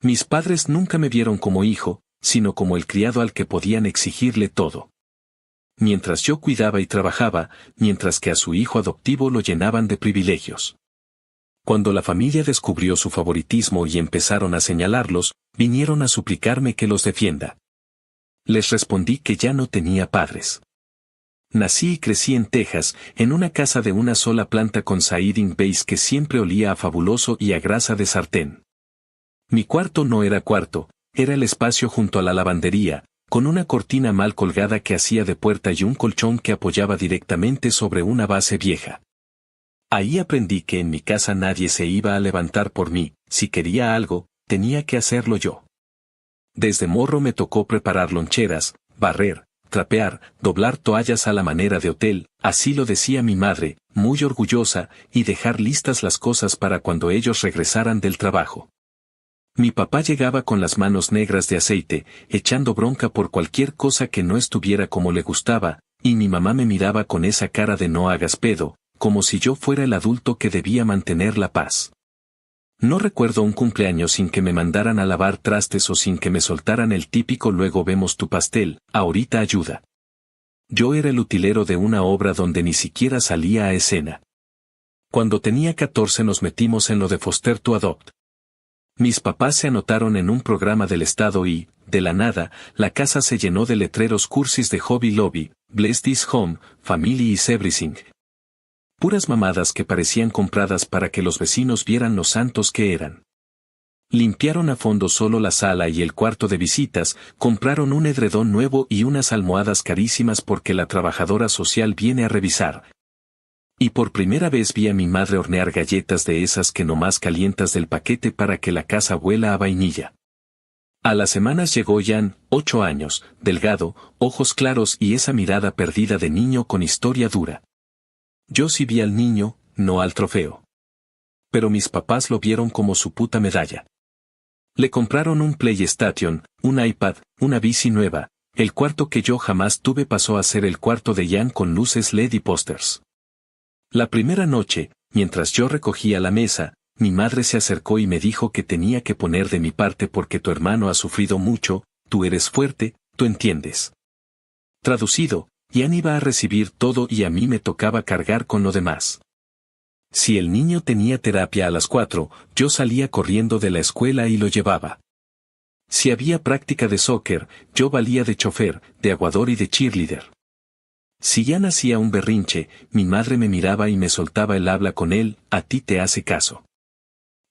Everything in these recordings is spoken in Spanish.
Mis padres nunca me vieron como hijo, sino como el criado al que podían exigirle todo. Mientras yo cuidaba y trabajaba, mientras que a su hijo adoptivo lo llenaban de privilegios. Cuando la familia descubrió su favoritismo y empezaron a señalarlos, vinieron a suplicarme que los defienda. Les respondí que ya no tenía padres. Nací y crecí en Texas, en una casa de una sola planta con siding base que siempre olía a fabuloso y a grasa de sartén. Mi cuarto no era cuarto, era el espacio junto a la lavandería, con una cortina mal colgada que hacía de puerta y un colchón que apoyaba directamente sobre una base vieja. Ahí aprendí que en mi casa nadie se iba a levantar por mí, si quería algo, tenía que hacerlo yo. Desde morro me tocó preparar loncheras, barrer, trapear, doblar toallas a la manera de hotel, así lo decía mi madre, muy orgullosa, y dejar listas las cosas para cuando ellos regresaran del trabajo. Mi papá llegaba con las manos negras de aceite, echando bronca por cualquier cosa que no estuviera como le gustaba, y mi mamá me miraba con esa cara de no hagas pedo, como si yo fuera el adulto que debía mantener la paz. No recuerdo un cumpleaños sin que me mandaran a lavar trastes o sin que me soltaran el típico luego vemos tu pastel, ahorita ayuda. Yo era el utilero de una obra donde ni siquiera salía a escena. Cuando tenía 14 nos metimos en lo de Foster to Adopt. Mis papás se anotaron en un programa del estado y, de la nada, la casa se llenó de letreros cursis de Hobby Lobby, Bless This Home, Family is Everything. Puras mamadas que parecían compradas para que los vecinos vieran los santos que eran. Limpiaron a fondo solo la sala y el cuarto de visitas, compraron un edredón nuevo y unas almohadas carísimas porque la trabajadora social viene a revisar. Y por primera vez vi a mi madre hornear galletas de esas que nomás calientas del paquete para que la casa huela a vainilla. A las semanas llegó Jan, 8 años, delgado, ojos claros y esa mirada perdida de niño con historia dura. Yo sí vi al niño, no al trofeo. Pero mis papás lo vieron como su puta medalla. Le compraron un PlayStation, un iPad, una bici nueva, el cuarto que yo jamás tuve pasó a ser el cuarto de Jan con luces LED y pósters. La primera noche, mientras yo recogía la mesa, mi madre se acercó y me dijo que tenía que poner de mi parte porque tu hermano ha sufrido mucho, tú eres fuerte, tú entiendes. Traducido, Jan iba a recibir todo y a mí me tocaba cargar con lo demás. Si el niño tenía terapia a las 4, yo salía corriendo de la escuela y lo llevaba. Si había práctica de soccer, yo valía de chofer, de aguador y de cheerleader. Si Jan hacía un berrinche, mi madre me miraba y me soltaba el habla con él, a ti te hace caso.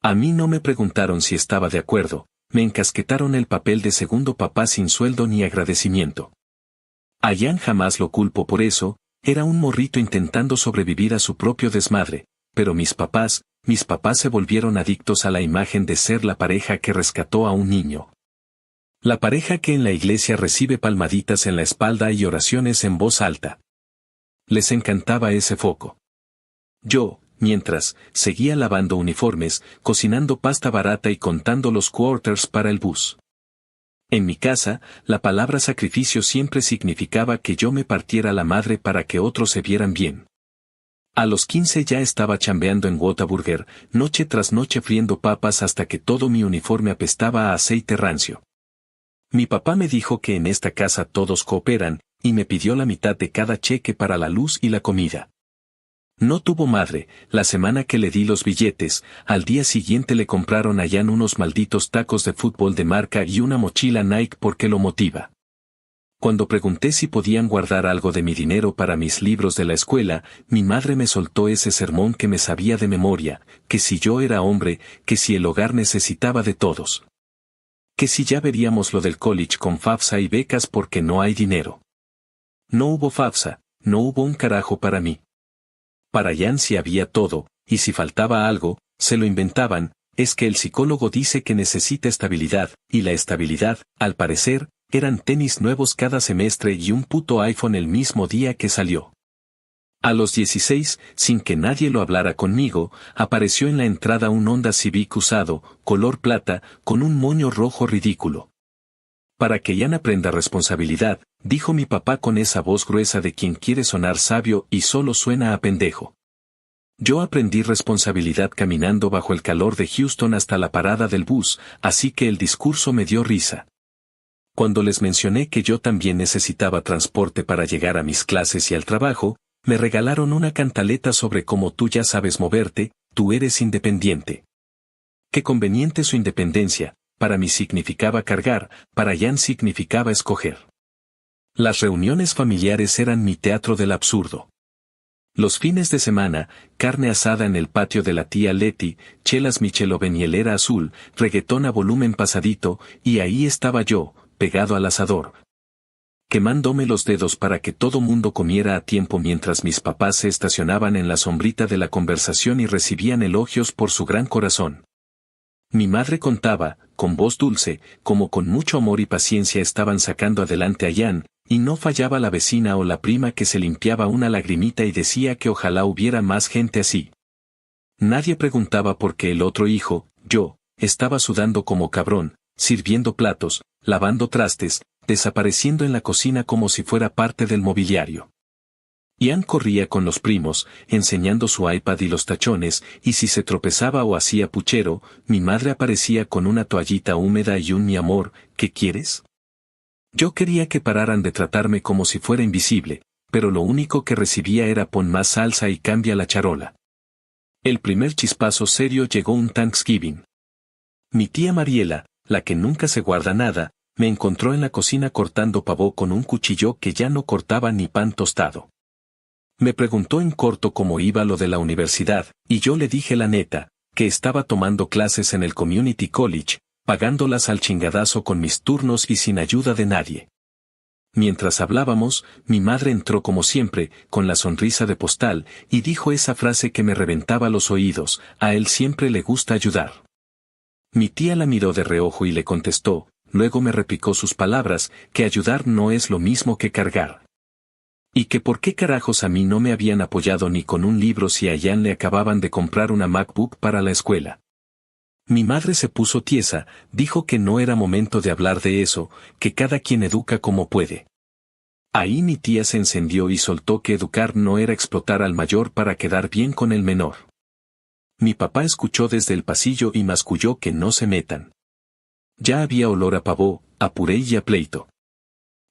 A mí no me preguntaron si estaba de acuerdo, me encasquetaron el papel de segundo papá sin sueldo ni agradecimiento. A Jan jamás lo culpo por eso, era un morrito intentando sobrevivir a su propio desmadre, pero mis papás se volvieron adictos a la imagen de ser la pareja que rescató a un niño. La pareja que en la iglesia recibe palmaditas en la espalda y oraciones en voz alta. Les encantaba ese foco. Yo, mientras, seguía lavando uniformes, cocinando pasta barata y contando los quarters para el bus. En mi casa, la palabra sacrificio siempre significaba que yo me partiera la madre para que otros se vieran bien. A los 15 ya estaba chambeando en Whataburger, noche tras noche friendo papas hasta que todo mi uniforme apestaba a aceite rancio. Mi papá me dijo que en esta casa todos cooperan, y me pidió la mitad de cada cheque para la luz y la comida. No tuvo madre, la semana que le di los billetes, al día siguiente le compraron a Jan unos malditos tacos de fútbol de marca y una mochila Nike porque lo motiva. Cuando pregunté si podían guardar algo de mi dinero para mis libros de la escuela, mi madre me soltó ese sermón que me sabía de memoria, que si yo era hombre, que si el hogar necesitaba de todos. Que si ya veríamos lo del college con FAFSA y becas porque no hay dinero. No hubo FAFSA, no hubo un carajo para mí. Para Jan sí había todo, y si faltaba algo, se lo inventaban, es que el psicólogo dice que necesita estabilidad, y la estabilidad, al parecer, eran tenis nuevos cada semestre y un puto iPhone el mismo día que salió. A los 16, sin que nadie lo hablara conmigo, apareció en la entrada un Honda Civic usado, color plata, con un moño rojo ridículo. Para que Jan aprenda responsabilidad, dijo mi papá con esa voz gruesa de quien quiere sonar sabio y solo suena a pendejo. Yo aprendí responsabilidad caminando bajo el calor de Houston hasta la parada del bus, así que el discurso me dio risa. Cuando les mencioné que yo también necesitaba transporte para llegar a mis clases y al trabajo, me regalaron una cantaleta sobre cómo tú ya sabes moverte, tú eres independiente. Qué conveniente su independencia, para mí significaba cargar, para Jan significaba escoger. Las reuniones familiares eran mi teatro del absurdo. Los fines de semana, carne asada en el patio de la tía Leti, chelas Michelob en hielera azul, reggaetón a volumen pasadito, y ahí estaba yo, pegado al asador, quemándome los dedos para que todo mundo comiera a tiempo mientras mis papás se estacionaban en la sombrita de la conversación y recibían elogios por su gran corazón. Mi madre contaba, con voz dulce, como con mucho amor y paciencia estaban sacando adelante a Jan, y no fallaba la vecina o la prima que se limpiaba una lagrimita y decía que ojalá hubiera más gente así. Nadie preguntaba por qué el otro hijo, yo, estaba sudando como cabrón, sirviendo platos, lavando trastes, desapareciendo en la cocina como si fuera parte del mobiliario. Ian corría con los primos, enseñando su iPad y los tachones, y si se tropezaba o hacía puchero, mi madre aparecía con una toallita húmeda y un mi amor, ¿qué quieres? Yo quería que pararan de tratarme como si fuera invisible, pero lo único que recibía era pon más salsa y cambia la charola. El primer chispazo serio llegó un Thanksgiving. Mi tía Mariela, la que nunca se guarda nada, me encontró en la cocina cortando pavó con un cuchillo que ya no cortaba ni pan tostado. Me preguntó en corto cómo iba lo de la universidad, y yo le dije la neta, que estaba tomando clases en el Community College, pagándolas al chingadazo con mis turnos y sin ayuda de nadie. Mientras hablábamos, mi madre entró como siempre, con la sonrisa de postal, y dijo esa frase que me reventaba los oídos, a él siempre le gusta ayudar. Mi tía la miró de reojo y le contestó, luego me replicó sus palabras, que ayudar no es lo mismo que cargar. Y que por qué carajos a mí no me habían apoyado ni con un libro si a Jan le acababan de comprar una MacBook para la escuela. Mi madre se puso tiesa, dijo que no era momento de hablar de eso, que cada quien educa como puede. Ahí mi tía se encendió y soltó que educar no era explotar al mayor para quedar bien con el menor. Mi papá escuchó desde el pasillo y masculló que no se metan. Ya había olor a pavó, a puré y a pleito.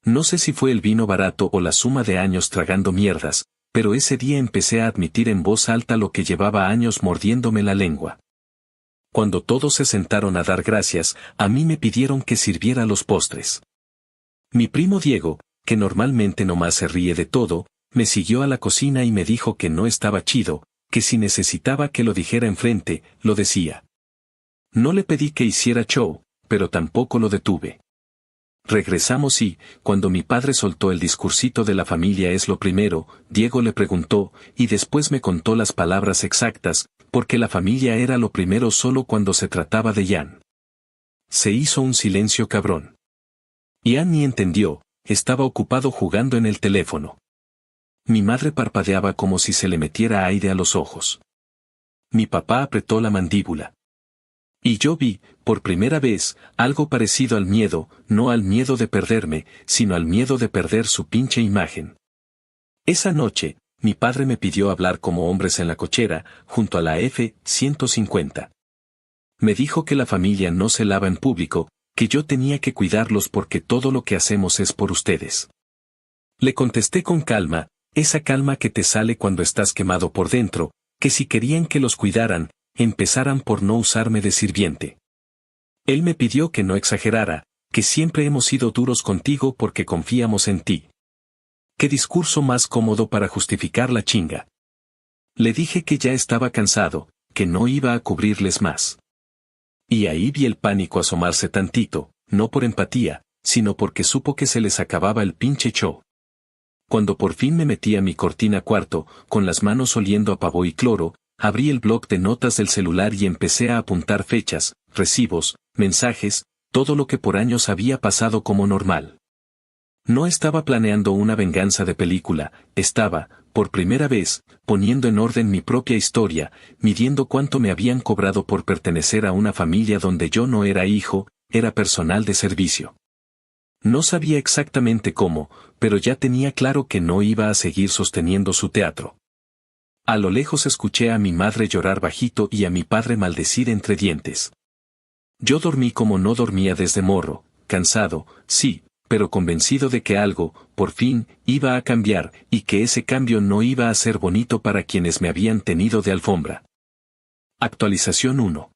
No sé si fue el vino barato o la suma de años tragando mierdas, pero ese día empecé a admitir en voz alta lo que llevaba años mordiéndome la lengua. Cuando todos se sentaron a dar gracias, a mí me pidieron que sirviera los postres. Mi primo Diego, que normalmente nomás se ríe de todo, me siguió a la cocina y me dijo que no estaba chido, que si necesitaba que lo dijera enfrente, lo decía. No le pedí que hiciera show, pero tampoco lo detuve. Regresamos y, cuando mi padre soltó el discursito de la familia es lo primero, Diego le preguntó, y después me contó las palabras exactas, porque la familia era lo primero solo cuando se trataba de Jan. Se hizo un silencio cabrón. Jan ni entendió, estaba ocupado jugando en el teléfono. Mi madre parpadeaba como si se le metiera aire a los ojos. Mi papá apretó la mandíbula. Y yo vi, por primera vez, algo parecido al miedo, no al miedo de perderme, sino al miedo de perder su pinche imagen. Esa noche, mi padre me pidió hablar como hombres en la cochera, junto a la F-150. Me dijo que la familia no se lava en público, que yo tenía que cuidarlos porque todo lo que hacemos es por ustedes. Le contesté con calma, esa calma que te sale cuando estás quemado por dentro, que si querían que los cuidaran, empezaran por no usarme de sirviente. Él me pidió que no exagerara, que siempre hemos sido duros contigo porque confiamos en ti. Qué discurso más cómodo para justificar la chinga. Le dije que ya estaba cansado, que no iba a cubrirles más. Y ahí vi el pánico asomarse tantito, no por empatía, sino porque supo que se les acababa el pinche show. Cuando por fin me metí a mi cortina cuarto, con las manos oliendo a pavó y cloro, abrí el bloc de notas del celular y empecé a apuntar fechas, recibos, mensajes, todo lo que por años había pasado como normal. No estaba planeando una venganza de película, estaba, por primera vez, poniendo en orden mi propia historia, midiendo cuánto me habían cobrado por pertenecer a una familia donde yo no era hijo, era personal de servicio. No sabía exactamente cómo, pero ya tenía claro que no iba a seguir sosteniendo su teatro. A lo lejos escuché a mi madre llorar bajito y a mi padre maldecir entre dientes. Yo dormí como no dormía desde morro, cansado, sí, pero convencido de que algo, por fin, iba a cambiar, y que ese cambio no iba a ser bonito para quienes me habían tenido de alfombra. Actualización 1.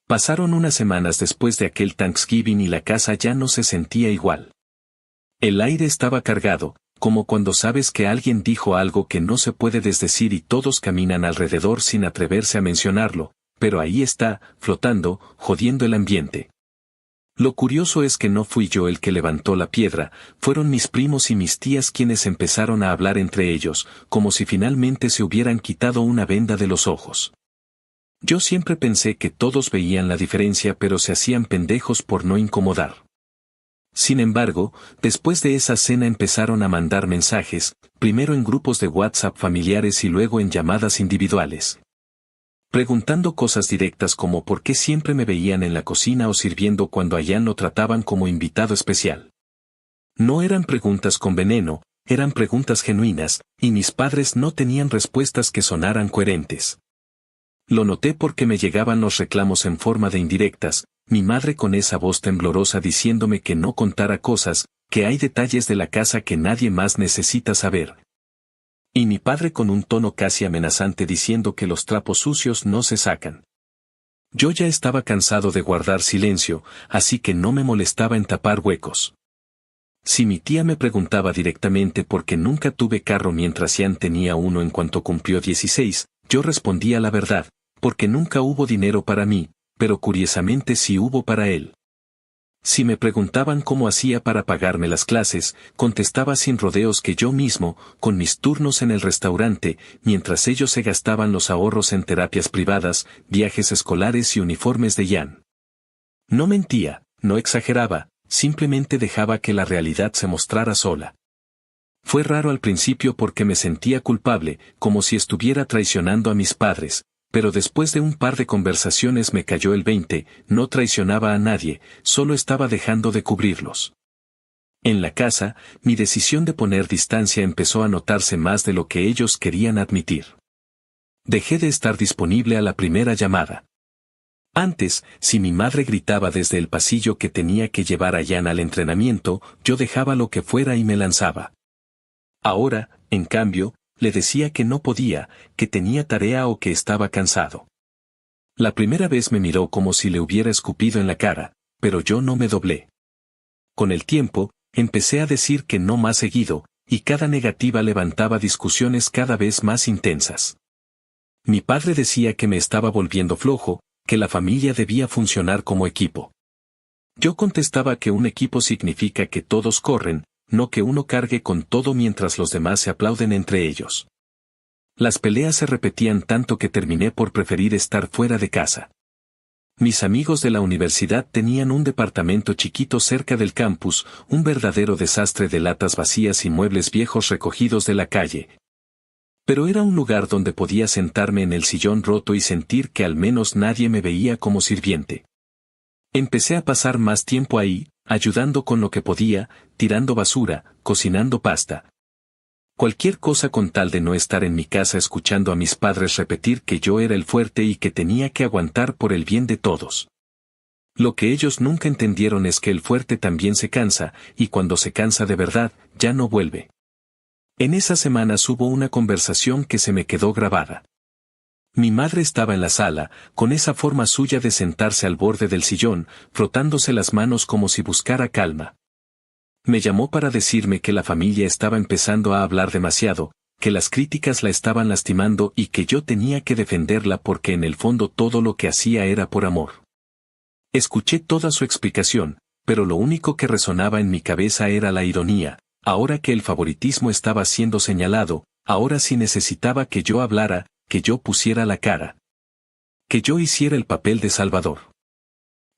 Pasaron unas semanas después de aquel Thanksgiving y la casa ya no se sentía igual. El aire estaba cargado, como cuando sabes que alguien dijo algo que no se puede desdecir y todos caminan alrededor sin atreverse a mencionarlo, pero ahí está, flotando, jodiendo el ambiente. Lo curioso es que no fui yo el que levantó la piedra, fueron mis primos y mis tías quienes empezaron a hablar entre ellos, como si finalmente se hubieran quitado una venda de los ojos. Yo siempre pensé que todos veían la diferencia pero se hacían pendejos por no incomodar. Sin embargo, después de esa cena empezaron a mandar mensajes, primero en grupos de WhatsApp familiares y luego en llamadas individuales. Preguntando cosas directas como por qué siempre me veían en la cocina o sirviendo cuando allá lo trataban como invitado especial. No eran preguntas con veneno, eran preguntas genuinas, y mis padres no tenían respuestas que sonaran coherentes. Lo noté porque me llegaban los reclamos en forma de indirectas, mi madre con esa voz temblorosa diciéndome que no contara cosas, que hay detalles de la casa que nadie más necesita saber. Y mi padre con un tono casi amenazante diciendo que los trapos sucios no se sacan. Yo ya estaba cansado de guardar silencio, así que no me molestaba en tapar huecos. Si mi tía me preguntaba directamente por qué nunca tuve carro mientras Ian tenía uno en cuanto cumplió 16, yo respondía la verdad, porque nunca hubo dinero para mí, pero curiosamente sí hubo para él. Si me preguntaban cómo hacía para pagarme las clases, contestaba sin rodeos que yo mismo, con mis turnos en el restaurante, mientras ellos se gastaban los ahorros en terapias privadas, viajes escolares y uniformes de Ian. No mentía, no exageraba, simplemente dejaba que la realidad se mostrara sola. Fue raro al principio porque me sentía culpable, como si estuviera traicionando a mis padres, pero después de un par de conversaciones me cayó el 20, no traicionaba a nadie, solo estaba dejando de cubrirlos. En la casa, mi decisión de poner distancia empezó a notarse más de lo que ellos querían admitir. Dejé de estar disponible a la primera llamada. Antes, si mi madre gritaba desde el pasillo que tenía que llevar a Jan al entrenamiento, yo dejaba lo que fuera y me lanzaba. Ahora, en cambio, le decía que no podía, que tenía tarea o que estaba cansado. La primera vez me miró como si le hubiera escupido en la cara, pero yo no me doblé. Con el tiempo, empecé a decir que no más seguido, y cada negativa levantaba discusiones cada vez más intensas. Mi padre decía que me estaba volviendo flojo, que la familia debía funcionar como equipo. Yo contestaba que un equipo significa que todos corren, no que uno cargue con todo mientras los demás se aplauden entre ellos. Las peleas se repetían tanto que terminé por preferir estar fuera de casa. Mis amigos de la universidad tenían un departamento chiquito cerca del campus, un verdadero desastre de latas vacías y muebles viejos recogidos de la calle. Pero era un lugar donde podía sentarme en el sillón roto y sentir que al menos nadie me veía como sirviente. Empecé a pasar más tiempo ahí, ayudando con lo que podía, tirando basura, cocinando pasta. Cualquier cosa con tal de no estar en mi casa escuchando a mis padres repetir que yo era el fuerte y que tenía que aguantar por el bien de todos. Lo que ellos nunca entendieron es que el fuerte también se cansa, y cuando se cansa de verdad, ya no vuelve. En esas semanas hubo una conversación que se me quedó grabada. Mi madre estaba en la sala, con esa forma suya de sentarse al borde del sillón, frotándose las manos como si buscara calma. Me llamó para decirme que la familia estaba empezando a hablar demasiado, que las críticas la estaban lastimando y que yo tenía que defenderla porque en el fondo todo lo que hacía era por amor. Escuché toda su explicación, pero lo único que resonaba en mi cabeza era la ironía. Ahora que el favoritismo estaba siendo señalado, ahora sí necesitaba que yo hablara, que yo pusiera la cara. Que yo hiciera el papel de salvador.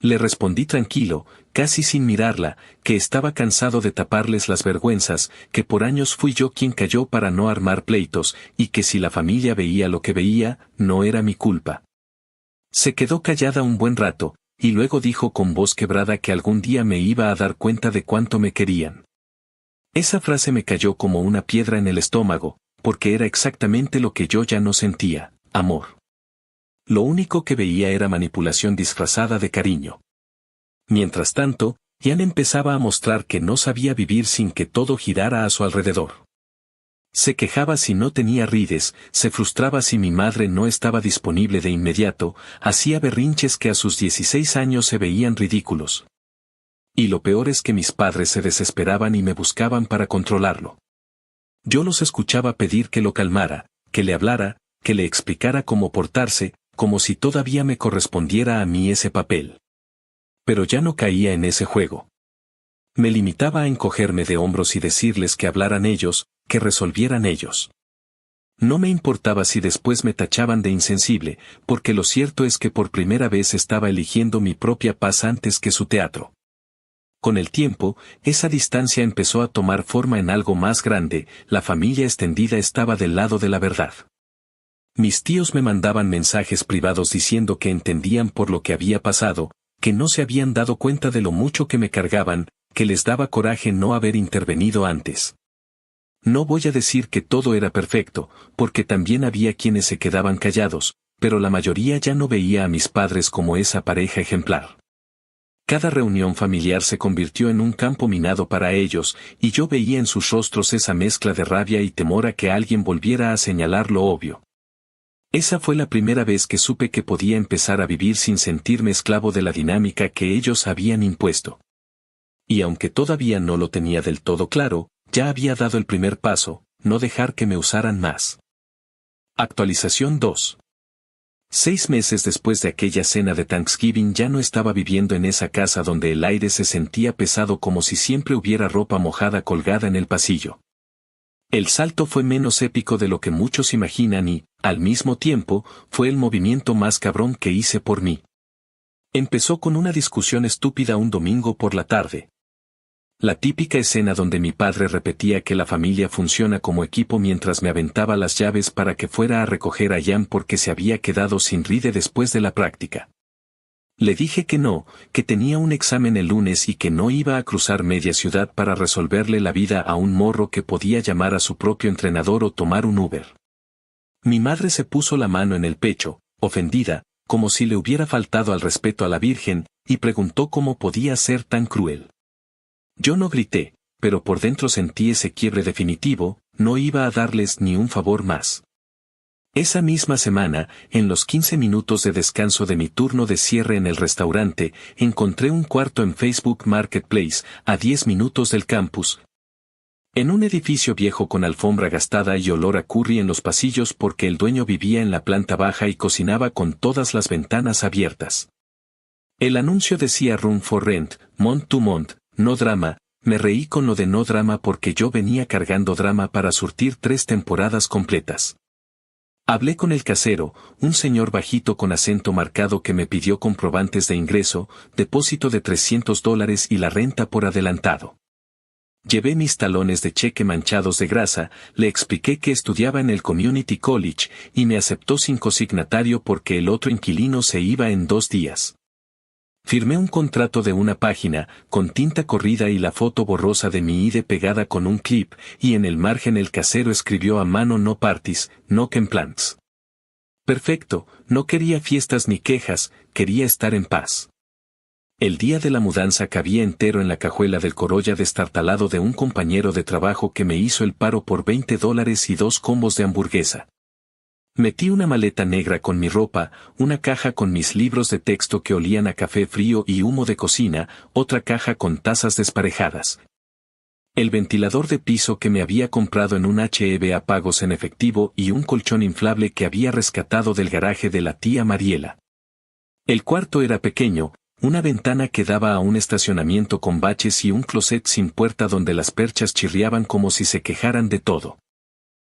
Le respondí tranquilo, casi sin mirarla, que estaba cansado de taparles las vergüenzas, que por años fui yo quien cayó para no armar pleitos, y que si la familia veía lo que veía, no era mi culpa. Se quedó callada un buen rato, y luego dijo con voz quebrada que algún día me iba a dar cuenta de cuánto me querían. Esa frase me cayó como una piedra en el estómago, porque era exactamente lo que yo ya no sentía, amor. Lo único que veía era manipulación disfrazada de cariño. Mientras tanto, Ian empezaba a mostrar que no sabía vivir sin que todo girara a su alrededor. Se quejaba si no tenía rides, se frustraba si mi madre no estaba disponible de inmediato, hacía berrinches que a sus 16 años se veían ridículos. Y lo peor es que mis padres se desesperaban y me buscaban para controlarlo. Yo los escuchaba pedir que lo calmara, que le hablara, que le explicara cómo portarse, como si todavía me correspondiera a mí ese papel. Pero ya no caía en ese juego. Me limitaba a encogerme de hombros y decirles que hablaran ellos, que resolvieran ellos. No me importaba si después me tachaban de insensible, porque lo cierto es que por primera vez estaba eligiendo mi propia paz antes que su teatro. Con el tiempo, esa distancia empezó a tomar forma en algo más grande, la familia extendida estaba del lado de la verdad. Mis tíos me mandaban mensajes privados diciendo que entendían por lo que había pasado, que no se habían dado cuenta de lo mucho que me cargaban, que les daba coraje no haber intervenido antes. No voy a decir que todo era perfecto, porque también había quienes se quedaban callados, pero la mayoría ya no veía a mis padres como esa pareja ejemplar. Cada reunión familiar se convirtió en un campo minado para ellos, y yo veía en sus rostros esa mezcla de rabia y temor a que alguien volviera a señalar lo obvio. Esa fue la primera vez que supe que podía empezar a vivir sin sentirme esclavo de la dinámica que ellos habían impuesto. Y aunque todavía no lo tenía del todo claro, ya había dado el primer paso, no dejar que me usaran más. Actualización 2. 6 meses después de aquella cena de Thanksgiving ya no estaba viviendo en esa casa donde el aire se sentía pesado como si siempre hubiera ropa mojada colgada en el pasillo. El salto fue menos épico de lo que muchos imaginan y, al mismo tiempo, fue el movimiento más cabrón que hice por mí. Empezó con una discusión estúpida un domingo por la tarde. La típica escena donde mi padre repetía que la familia funciona como equipo mientras me aventaba las llaves para que fuera a recoger a Ian porque se había quedado sin ride después de la práctica. Le dije que no, que tenía un examen el lunes y que no iba a cruzar media ciudad para resolverle la vida a un morro que podía llamar a su propio entrenador o tomar un Uber. Mi madre se puso la mano en el pecho, ofendida, como si le hubiera faltado al respeto a la Virgen, y preguntó cómo podía ser tan cruel. Yo no grité, pero por dentro sentí ese quiebre definitivo, no iba a darles ni un favor más. Esa misma semana, en los 15 minutos de descanso de mi turno de cierre en el restaurante, encontré un cuarto en Facebook Marketplace, a 10 minutos del campus. En un edificio viejo con alfombra gastada y olor a curry en los pasillos porque el dueño vivía en la planta baja y cocinaba con todas las ventanas abiertas. El anuncio decía Room for Rent, month to month, no drama. Me reí con lo de no drama porque yo venía cargando drama para surtir 3 temporadas completas. Hablé con el casero, un señor bajito con acento marcado que me pidió comprobantes de ingreso, depósito de $300 y la renta por adelantado. Llevé mis talones de cheque manchados de grasa, le expliqué que estudiaba en el Community College, y me aceptó sin consignatario porque el otro inquilino se iba en 2 días. Firmé un contrato de una página, con tinta corrida y la foto borrosa de mi ID pegada con un clip, y en el margen el casero escribió a mano no parties, no plans. Perfecto, no quería fiestas ni quejas, quería estar en paz. El día de la mudanza cabía entero en la cajuela del Corolla destartalado de un compañero de trabajo que me hizo el paro por $20 y 2 combos de hamburguesa. Metí una maleta negra con mi ropa, una caja con mis libros de texto que olían a café frío y humo de cocina, otra caja con tazas desparejadas. El ventilador de piso que me había comprado en un H.E.B. a pagos en efectivo y un colchón inflable que había rescatado del garaje de la tía Mariela. El cuarto era pequeño, una ventana que daba a un estacionamiento con baches y un closet sin puerta donde las perchas chirriaban como si se quejaran de todo.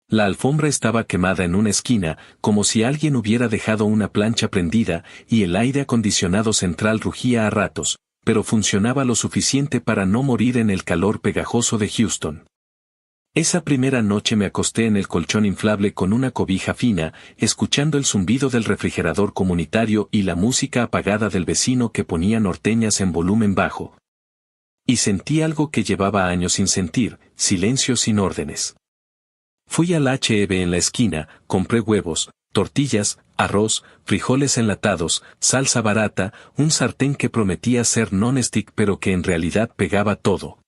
La alfombra estaba quemada en una esquina, como si alguien hubiera dejado una plancha prendida, y el aire acondicionado central rugía a ratos, pero funcionaba lo suficiente para no morir en el calor pegajoso de Houston. Esa primera noche me acosté en el colchón inflable con una cobija fina, escuchando el zumbido del refrigerador comunitario y la música apagada del vecino que ponía norteñas en volumen bajo. Y sentí algo que llevaba años sin sentir, silencio sin órdenes. Fui al H-E-B en la esquina, compré huevos, tortillas, arroz, frijoles enlatados, salsa barata, un sartén que prometía ser non-stick pero que en realidad pegaba todo.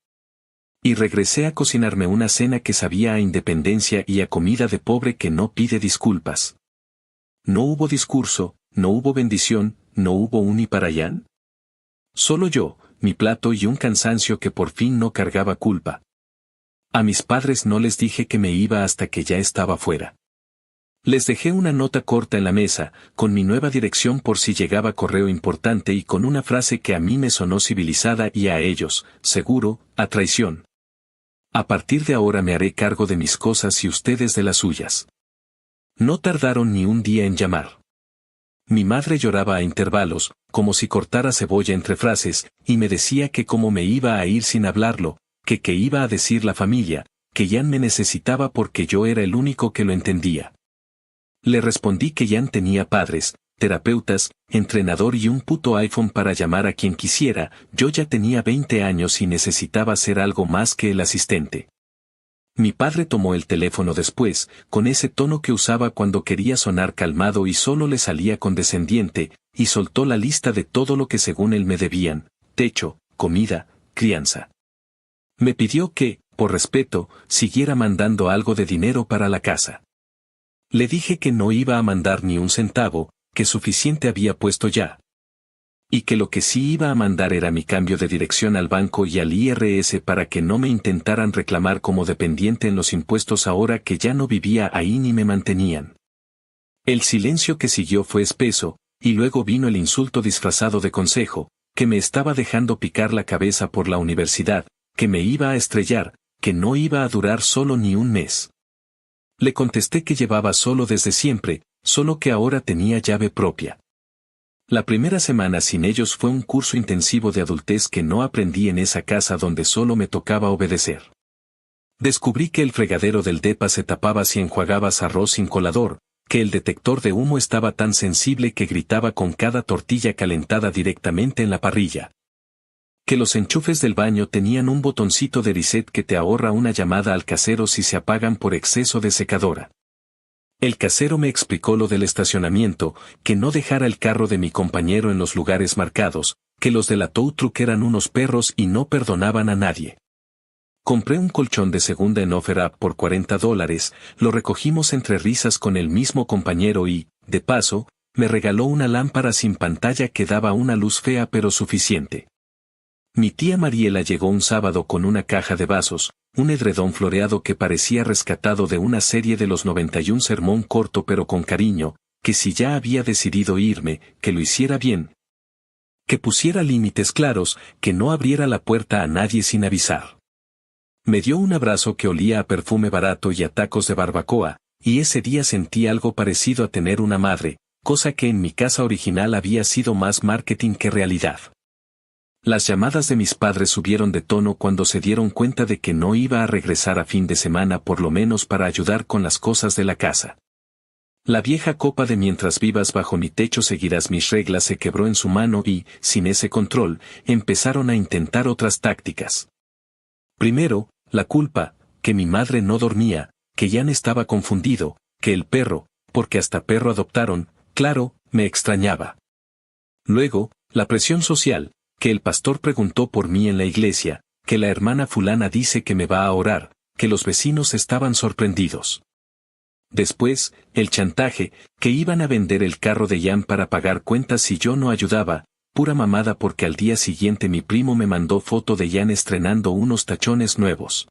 Y regresé a cocinarme una cena que sabía a independencia y a comida de pobre que no pide disculpas. No hubo discurso, no hubo bendición, no hubo un Iparayán. Solo yo, mi plato y un cansancio que por fin no cargaba culpa. A mis padres no les dije que me iba hasta que ya estaba fuera. Les dejé una nota corta en la mesa, con mi nueva dirección por si llegaba correo importante y con una frase que a mí me sonó civilizada y a ellos, seguro, a traición. A partir de ahora me haré cargo de mis cosas y ustedes de las suyas. No tardaron ni un día en llamar. Mi madre lloraba a intervalos, como si cortara cebolla entre frases, y me decía que cómo me iba a ir sin hablarlo, que iba a decir la familia, que Jan me necesitaba porque yo era el único que lo entendía. Le respondí que Jan tenía padres, terapeutas, entrenador y un puto iPhone para llamar a quien quisiera. Yo ya tenía 20 años y necesitaba ser algo más que el asistente. Mi padre tomó el teléfono después, con ese tono que usaba cuando quería sonar calmado y solo le salía condescendiente, y soltó la lista de todo lo que según él me debían: techo, comida, crianza. Me pidió que, por respeto, siguiera mandando algo de dinero para la casa. Le dije que no iba a mandar ni un centavo, que suficiente había puesto ya. Y que lo que sí iba a mandar era mi cambio de dirección al banco y al IRS para que no me intentaran reclamar como dependiente en los impuestos ahora que ya no vivía ahí ni me mantenían. El silencio que siguió fue espeso, y luego vino el insulto disfrazado de consejo, que me estaba dejando picar la cabeza por la universidad, que me iba a estrellar, que no iba a durar solo ni un mes. Le contesté que llevaba solo desde siempre, solo que ahora tenía llave propia. La primera semana sin ellos fue un curso intensivo de adultez que no aprendí en esa casa donde solo me tocaba obedecer. Descubrí que el fregadero del depa se tapaba si enjuagabas arroz sin colador, que el detector de humo estaba tan sensible que gritaba con cada tortilla calentada directamente en la parrilla. Que los enchufes del baño tenían un botoncito de reset que te ahorra una llamada al casero si se apagan por exceso de secadora. El casero me explicó lo del estacionamiento, que no dejara el carro de mi compañero en los lugares marcados, que los de la tow truck eran unos perros y no perdonaban a nadie. Compré un colchón de segunda en OfferUp por $40, lo recogimos entre risas con el mismo compañero y, de paso, me regaló una lámpara sin pantalla que daba una luz fea pero suficiente. Mi tía Mariela llegó un sábado con una caja de vasos, un edredón floreado que parecía rescatado de una serie de los 91, sermón corto pero con cariño, que si ya había decidido irme, que lo hiciera bien. Que pusiera límites claros, que no abriera la puerta a nadie sin avisar. Me dio un abrazo que olía a perfume barato y a tacos de barbacoa, y ese día sentí algo parecido a tener una madre, cosa que en mi casa original había sido más marketing que realidad. Las llamadas de mis padres subieron de tono cuando se dieron cuenta de que no iba a regresar a fin de semana por lo menos para ayudar con las cosas de la casa. La vieja copa de mientras vivas bajo mi techo seguirás mis reglas se quebró en su mano y, sin ese control, empezaron a intentar otras tácticas. Primero, la culpa, que mi madre no dormía, que Jan estaba confundido, que el perro, porque hasta perro adoptaron, claro, me extrañaba. Luego, la presión social, que el pastor preguntó por mí en la iglesia, que la hermana fulana dice que me va a orar, que los vecinos estaban sorprendidos. Después, el chantaje, que iban a vender el carro de Jan para pagar cuentas si yo no ayudaba, pura mamada porque al día siguiente mi primo me mandó foto de Jan estrenando unos tachones nuevos.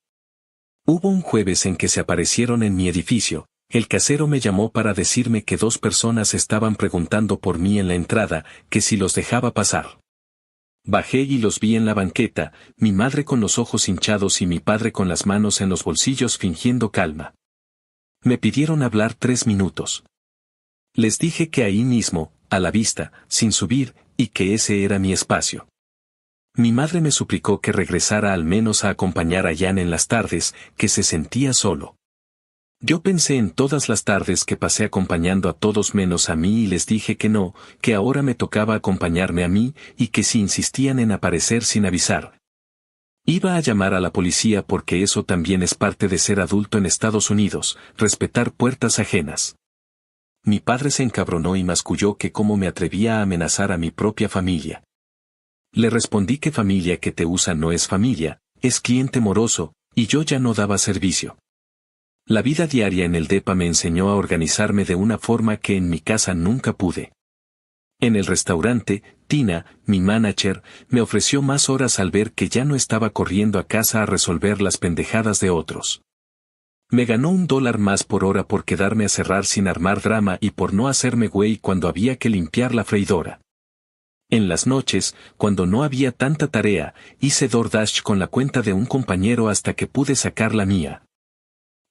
Hubo un jueves en que se aparecieron en mi edificio, el casero me llamó para decirme que 2 personas estaban preguntando por mí en la entrada, que si los dejaba pasar. Bajé y los vi en la banqueta, mi madre con los ojos hinchados y mi padre con las manos en los bolsillos fingiendo calma. Me pidieron hablar 3 minutos. Les dije que ahí mismo, a la vista, sin subir, y que ese era mi espacio. Mi madre me suplicó que regresara al menos a acompañar a Jan en las tardes, que se sentía solo. Yo pensé en todas las tardes que pasé acompañando a todos menos a mí y les dije que no, que ahora me tocaba acompañarme a mí y que si insistían en aparecer sin avisar. Iba a llamar a la policía porque eso también es parte de ser adulto en Estados Unidos, respetar puertas ajenas. Mi padre se encabronó y masculló que cómo me atrevía a amenazar a mi propia familia. Le respondí que familia que te usa no es familia, es cliente moroso, y yo ya no daba servicio. La vida diaria en el depa me enseñó a organizarme de una forma que en mi casa nunca pude. En el restaurante, Tina, mi manager, me ofreció más horas al ver que ya no estaba corriendo a casa a resolver las pendejadas de otros. Me ganó $1 más por hora por quedarme a cerrar sin armar drama y por no hacerme güey cuando había que limpiar la freidora. En las noches, cuando no había tanta tarea, hice DoorDash con la cuenta de un compañero hasta que pude sacar la mía.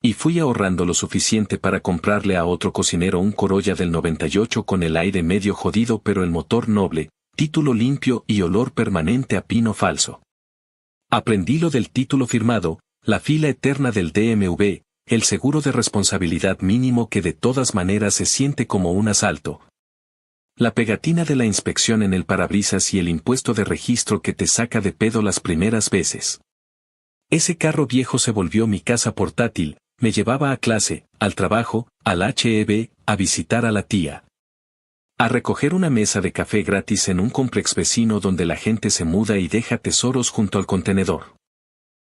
Y fui ahorrando lo suficiente para comprarle a otro cocinero un Corolla del 98 con el aire medio jodido pero el motor noble, título limpio y olor permanente a pino falso. Aprendí lo del título firmado, la fila eterna del DMV, el seguro de responsabilidad mínimo que de todas maneras se siente como un asalto. La pegatina de la inspección en el parabrisas y el impuesto de registro que te saca de pedo las primeras veces. Ese carro viejo se volvió mi casa portátil, me llevaba a clase, al trabajo, al H.E.B., a visitar a la tía. A recoger una mesa de café gratis en un complex vecino donde la gente se muda y deja tesoros junto al contenedor.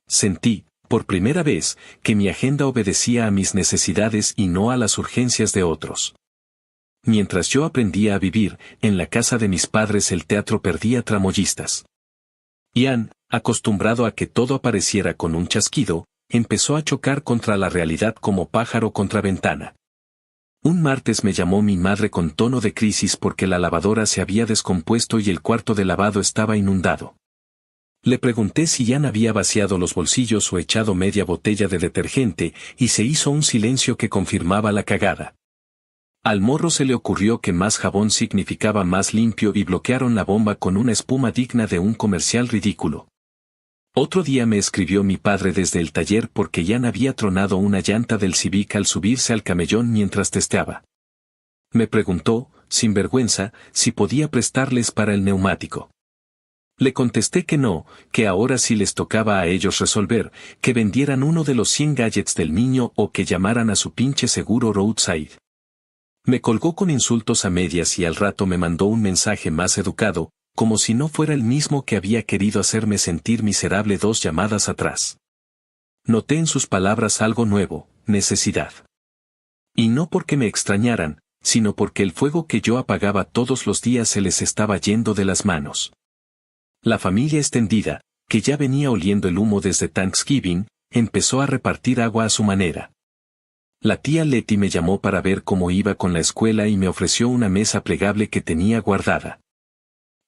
Sentí, por primera vez, que mi agenda obedecía a mis necesidades y no a las urgencias de otros. Mientras yo aprendía a vivir, en la casa de mis padres el teatro perdía tramoyistas. Ian, acostumbrado a que todo apareciera con un chasquido, empezó a chocar contra la realidad como pájaro contra ventana. Un martes me llamó mi madre con tono de crisis porque la lavadora se había descompuesto y el cuarto de lavado estaba inundado. Le pregunté si Ian había vaciado los bolsillos o echado media botella de detergente, y se hizo un silencio que confirmaba la cagada. Al morro se le ocurrió que más jabón significaba más limpio y bloquearon la bomba con una espuma digna de un comercial ridículo. Otro día me escribió mi padre desde el taller porque Ian había tronado una llanta del Civic al subirse al camellón mientras testeaba. Me preguntó, sin vergüenza, si podía prestarles para el neumático. Le contesté que no, que ahora sí les tocaba a ellos resolver, que vendieran uno de los 100 gadgets del niño o que llamaran a su pinche seguro roadside. Me colgó con insultos a medias y al rato me mandó un mensaje más educado, como si no fuera el mismo que había querido hacerme sentir miserable 2 llamadas atrás. Noté en sus palabras algo nuevo, necesidad. Y no porque me extrañaran, sino porque el fuego que yo apagaba todos los días se les estaba yendo de las manos. La familia extendida, que ya venía oliendo el humo desde Thanksgiving, empezó a repartir agua a su manera. La tía Letty me llamó para ver cómo iba con la escuela y me ofreció una mesa plegable que tenía guardada.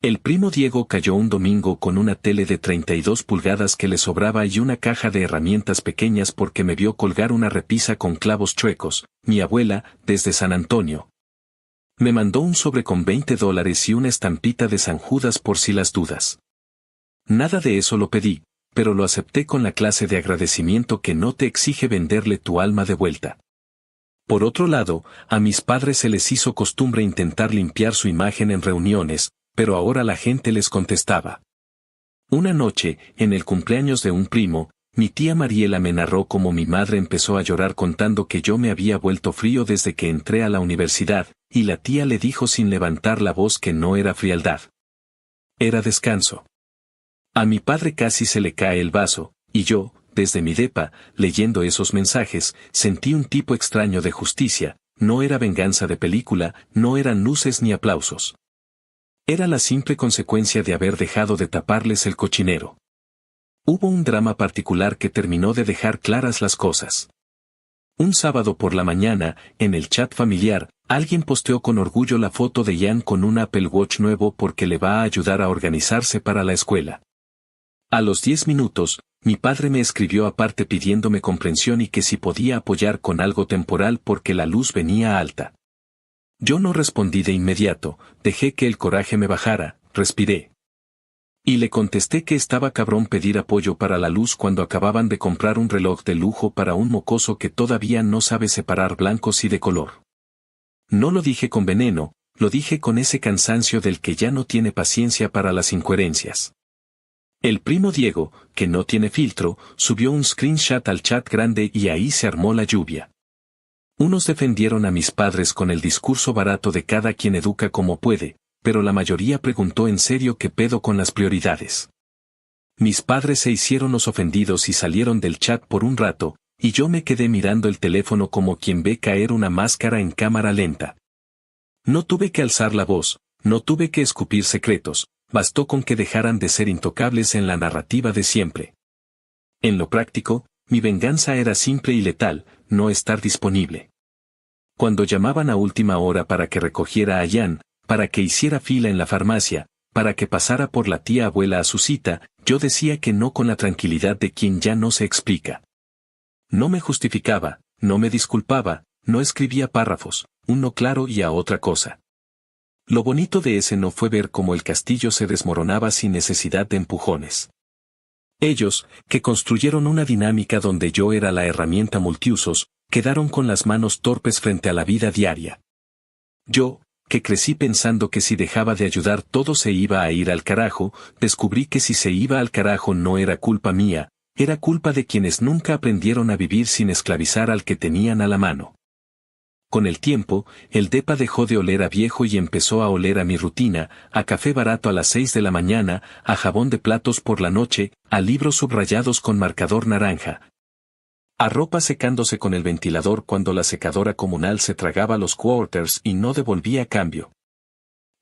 El primo Diego cayó un domingo con una tele de 32 pulgadas que le sobraba y una caja de herramientas pequeñas porque me vio colgar una repisa con clavos chuecos, mi abuela, desde San Antonio. Me mandó un sobre con $20 y una estampita de San Judas por si las dudas. Nada de eso lo pedí, pero lo acepté con la clase de agradecimiento que no te exige venderle tu alma de vuelta. Por otro lado, a mis padres se les hizo costumbre intentar limpiar su imagen en reuniones, pero ahora la gente les contestaba. Una noche, en el cumpleaños de un primo, mi tía Mariela me narró cómo mi madre empezó a llorar contando que yo me había vuelto frío desde que entré a la universidad, y la tía le dijo sin levantar la voz que no era frialdad. Era descanso. A mi padre casi se le cae el vaso, y yo, desde mi depa, leyendo esos mensajes, sentí un tipo extraño de justicia, no era venganza de película, no eran luces ni aplausos. Era la simple consecuencia de haber dejado de taparles el cochinero. Hubo un drama particular que terminó de dejar claras las cosas. Un sábado por la mañana, en el chat familiar, alguien posteó con orgullo la foto de Ian con un Apple Watch nuevo porque le va a ayudar a organizarse para la escuela. A los 10 minutos, mi padre me escribió aparte pidiéndome comprensión y que si podía apoyar con algo temporal porque la luz venía alta. Yo no respondí de inmediato, dejé que el coraje me bajara, respiré. Y le contesté que estaba cabrón pedir apoyo para la luz cuando acababan de comprar un reloj de lujo para un mocoso que todavía no sabe separar blancos y de color. No lo dije con veneno, lo dije con ese cansancio del que ya no tiene paciencia para las incoherencias. El primo Diego, que no tiene filtro, subió un screenshot al chat grande y ahí se armó la lluvia. Unos defendieron a mis padres con el discurso barato de cada quien educa como puede, pero la mayoría preguntó en serio qué pedo con las prioridades. Mis padres se hicieron los ofendidos y salieron del chat por un rato, y yo me quedé mirando el teléfono como quien ve caer una máscara en cámara lenta. No tuve que alzar la voz, no tuve que escupir secretos, bastó con que dejaran de ser intocables en la narrativa de siempre. En lo práctico, mi venganza era simple y letal, no estar disponible. Cuando llamaban a última hora para que recogiera a Jan, para que hiciera fila en la farmacia, para que pasara por la tía abuela a su cita, yo decía que no con la tranquilidad de quien ya no se explica. No me justificaba, no me disculpaba, no escribía párrafos, uno claro y a otra cosa. Lo bonito de ese no fue ver cómo el castillo se desmoronaba sin necesidad de empujones. Ellos, que construyeron una dinámica donde yo era la herramienta multiusos, quedaron con las manos torpes frente a la vida diaria. Yo, que crecí pensando que si dejaba de ayudar todo se iba a ir al carajo, descubrí que si se iba al carajo no era culpa mía, era culpa de quienes nunca aprendieron a vivir sin esclavizar al que tenían a la mano. Con el tiempo, el depa dejó de oler a viejo y empezó a oler a mi rutina, a café barato a las 6 de la mañana, a jabón de platos por la noche, a libros subrayados con marcador naranja. A ropa secándose con el ventilador cuando la secadora comunal se tragaba los quarters y no devolvía cambio.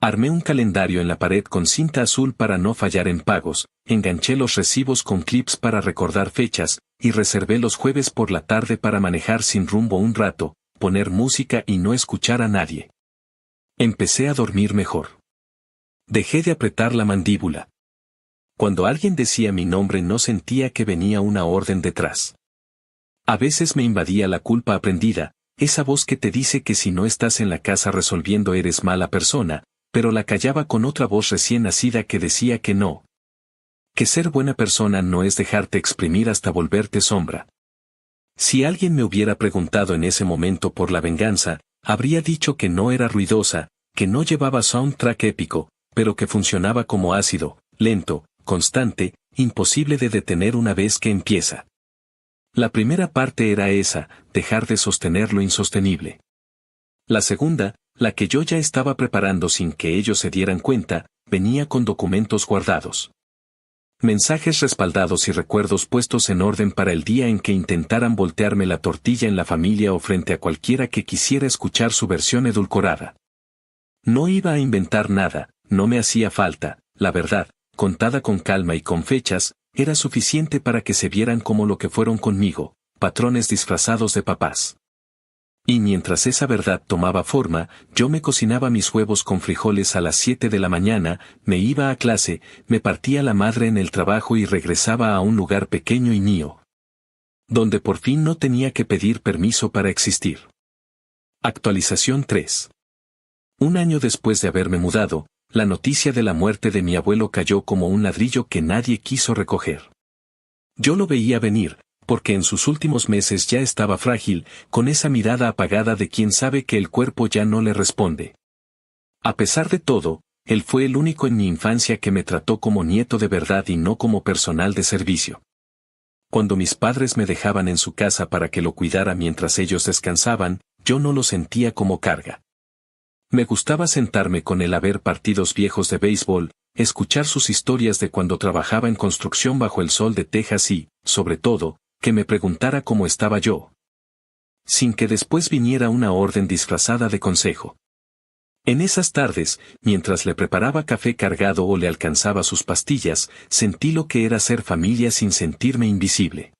Armé un calendario en la pared con cinta azul para no fallar en pagos, enganché los recibos con clips para recordar fechas, y reservé los jueves por la tarde para manejar sin rumbo un rato, poner música y no escuchar a nadie. Empecé a dormir mejor. Dejé de apretar la mandíbula. Cuando alguien decía mi nombre no sentía que venía una orden detrás. A veces me invadía la culpa aprendida, esa voz que te dice que si no estás en la casa resolviendo eres mala persona, pero la callaba con otra voz recién nacida que decía que no. Que ser buena persona no es dejarte exprimir hasta volverte sombra. Si alguien me hubiera preguntado en ese momento por la venganza, habría dicho que no era ruidosa, que no llevaba soundtrack épico, pero que funcionaba como ácido, lento, constante, imposible de detener una vez que empieza. La primera parte era esa, dejar de sostener lo insostenible. La segunda, la que yo ya estaba preparando sin que ellos se dieran cuenta, venía con documentos guardados. Mensajes respaldados y recuerdos puestos en orden para el día en que intentaran voltearme la tortilla en la familia o frente a cualquiera que quisiera escuchar su versión edulcorada. No iba a inventar nada, no me hacía falta, la verdad, contada con calma y con fechas, era suficiente para que se vieran como lo que fueron conmigo, patrones disfrazados de papás. Y mientras esa verdad tomaba forma, yo me cocinaba mis huevos con frijoles a las 7 de la mañana, me iba a clase, me partía la madre en el trabajo y regresaba a un lugar pequeño y mío. Donde por fin no tenía que pedir permiso para existir. Actualización 3. Un año después de haberme mudado, la noticia de la muerte de mi abuelo cayó como un ladrillo que nadie quiso recoger. Yo lo veía venir, porque en sus últimos meses ya estaba frágil, con esa mirada apagada de quien sabe que el cuerpo ya no le responde. A pesar de todo, él fue el único en mi infancia que me trató como nieto de verdad y no como personal de servicio. Cuando mis padres me dejaban en su casa para que lo cuidara mientras ellos descansaban, yo no lo sentía como carga. Me gustaba sentarme con él a ver partidos viejos de béisbol, escuchar sus historias de cuando trabajaba en construcción bajo el sol de Texas y, sobre todo, que me preguntara cómo estaba yo. Sin que después viniera una orden disfrazada de consejo. En esas tardes, mientras le preparaba café cargado o le alcanzaba sus pastillas, sentí lo que era ser familia sin sentirme invisible.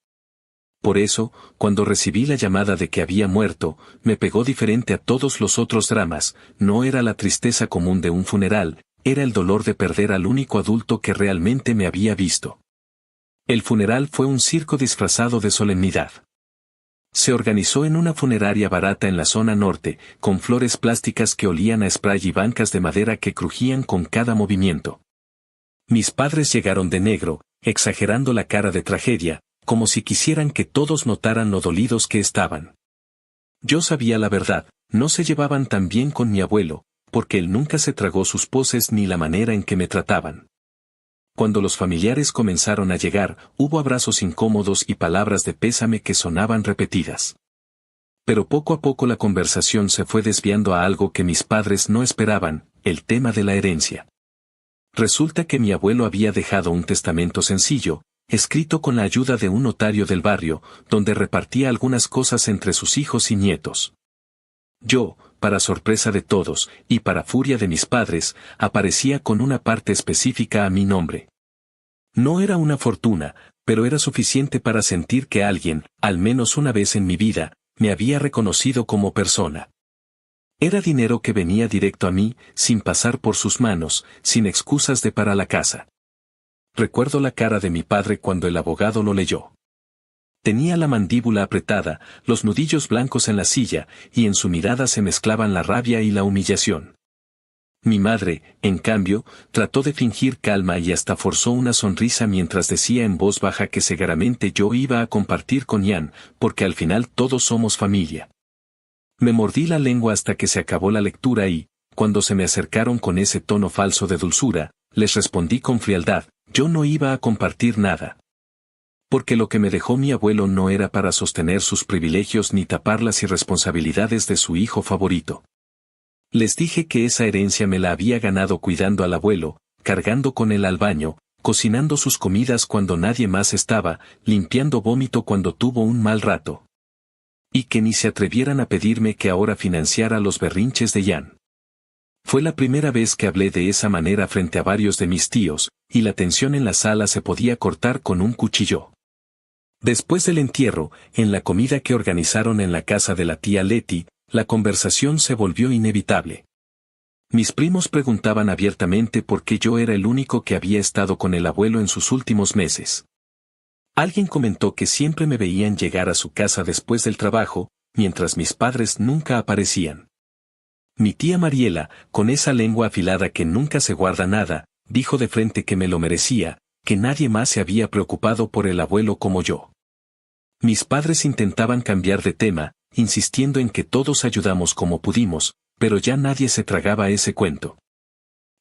Por eso, cuando recibí la llamada de que había muerto, me pegó diferente a todos los otros dramas, no era la tristeza común de un funeral, era el dolor de perder al único adulto que realmente me había visto. El funeral fue un circo disfrazado de solemnidad. Se organizó en una funeraria barata en la zona norte, con flores plásticas que olían a spray y bancas de madera que crujían con cada movimiento. Mis padres llegaron de negro, exagerando la cara de tragedia, como si quisieran que todos notaran lo dolidos que estaban. Yo sabía la verdad, no se llevaban tan bien con mi abuelo, porque él nunca se tragó sus poses ni la manera en que me trataban. Cuando los familiares comenzaron a llegar, hubo abrazos incómodos y palabras de pésame que sonaban repetidas. Pero poco a poco la conversación se fue desviando a algo que mis padres no esperaban, el tema de la herencia. Resulta que mi abuelo había dejado un testamento sencillo, escrito con la ayuda de un notario del barrio, donde repartía algunas cosas entre sus hijos y nietos. Yo, para sorpresa de todos, y para furia de mis padres, aparecía con una parte específica a mi nombre. No era una fortuna, pero era suficiente para sentir que alguien, al menos una vez en mi vida, me había reconocido como persona. Era dinero que venía directo a mí, sin pasar por sus manos, sin excusas de para la casa. Recuerdo la cara de mi padre cuando el abogado lo leyó. Tenía la mandíbula apretada, los nudillos blancos en la silla, y en su mirada se mezclaban la rabia y la humillación. Mi madre, en cambio, trató de fingir calma y hasta forzó una sonrisa mientras decía en voz baja que seguramente yo iba a compartir con Ian, porque al final todos somos familia. Me mordí la lengua hasta que se acabó la lectura y, cuando se me acercaron con ese tono falso de dulzura, les respondí con frialdad, yo no iba a compartir nada. Porque lo que me dejó mi abuelo no era para sostener sus privilegios ni tapar las irresponsabilidades de su hijo favorito. Les dije que esa herencia me la había ganado cuidando al abuelo, cargando con él al baño, cocinando sus comidas cuando nadie más estaba, limpiando vómito cuando tuvo un mal rato. Y que ni se atrevieran a pedirme que ahora financiara los berrinches de Ian. Fue la primera vez que hablé de esa manera frente a varios de mis tíos, y la tensión en la sala se podía cortar con un cuchillo. Después del entierro, en la comida que organizaron en la casa de la tía Leti, la conversación se volvió inevitable. Mis primos preguntaban abiertamente por qué yo era el único que había estado con el abuelo en sus últimos meses. Alguien comentó que siempre me veían llegar a su casa después del trabajo, mientras mis padres nunca aparecían. Mi tía Mariela, con esa lengua afilada que nunca se guarda nada, dijo de frente que me lo merecía, que nadie más se había preocupado por el abuelo como yo. Mis padres intentaban cambiar de tema, insistiendo en que todos ayudamos como pudimos, pero ya nadie se tragaba ese cuento.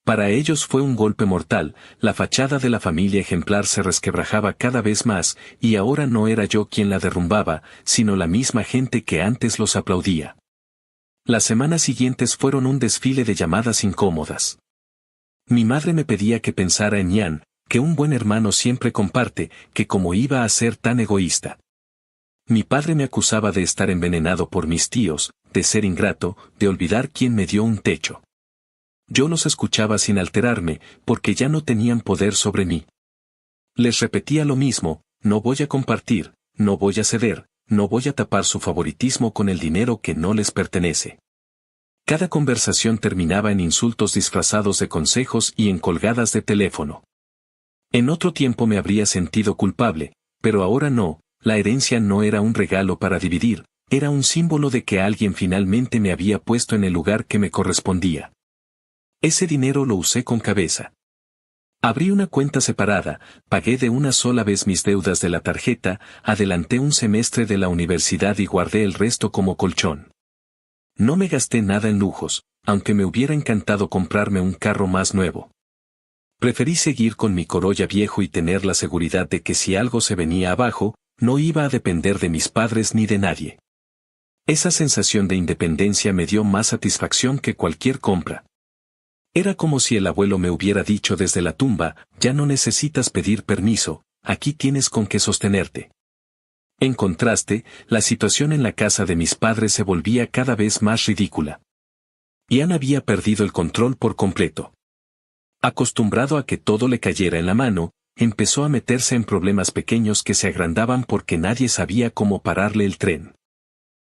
Para ellos fue un golpe mortal, la fachada de la familia ejemplar se resquebrajaba cada vez más, y ahora no era yo quien la derrumbaba, sino la misma gente que antes los aplaudía. Las semanas siguientes fueron un desfile de llamadas incómodas. Mi madre me pedía que pensara en Ian, que un buen hermano siempre comparte, que cómo iba a ser tan egoísta. Mi padre me acusaba de estar envenenado por mis tíos, de ser ingrato, de olvidar quién me dio un techo. Yo los escuchaba sin alterarme, porque ya no tenían poder sobre mí. Les repetía lo mismo, no voy a compartir, no voy a ceder, no voy a tapar su favoritismo con el dinero que no les pertenece. Cada conversación terminaba en insultos disfrazados de consejos y en colgadas de teléfono. En otro tiempo me habría sentido culpable, pero ahora no, la herencia no era un regalo para dividir, era un símbolo de que alguien finalmente me había puesto en el lugar que me correspondía. Ese dinero lo usé con cabeza. Abrí una cuenta separada, pagué de una sola vez mis deudas de la tarjeta, adelanté un semestre de la universidad y guardé el resto como colchón. No me gasté nada en lujos, aunque me hubiera encantado comprarme un carro más nuevo. Preferí seguir con mi Corolla viejo y tener la seguridad de que si algo se venía abajo, no iba a depender de mis padres ni de nadie. Esa sensación de independencia me dio más satisfacción que cualquier compra. Era como si el abuelo me hubiera dicho desde la tumba, ya no necesitas pedir permiso, aquí tienes con qué sostenerte. En contraste, la situación en la casa de mis padres se volvía cada vez más ridícula. Ian había perdido el control por completo. Acostumbrado a que todo le cayera en la mano, empezó a meterse en problemas pequeños que se agrandaban porque nadie sabía cómo pararle el tren.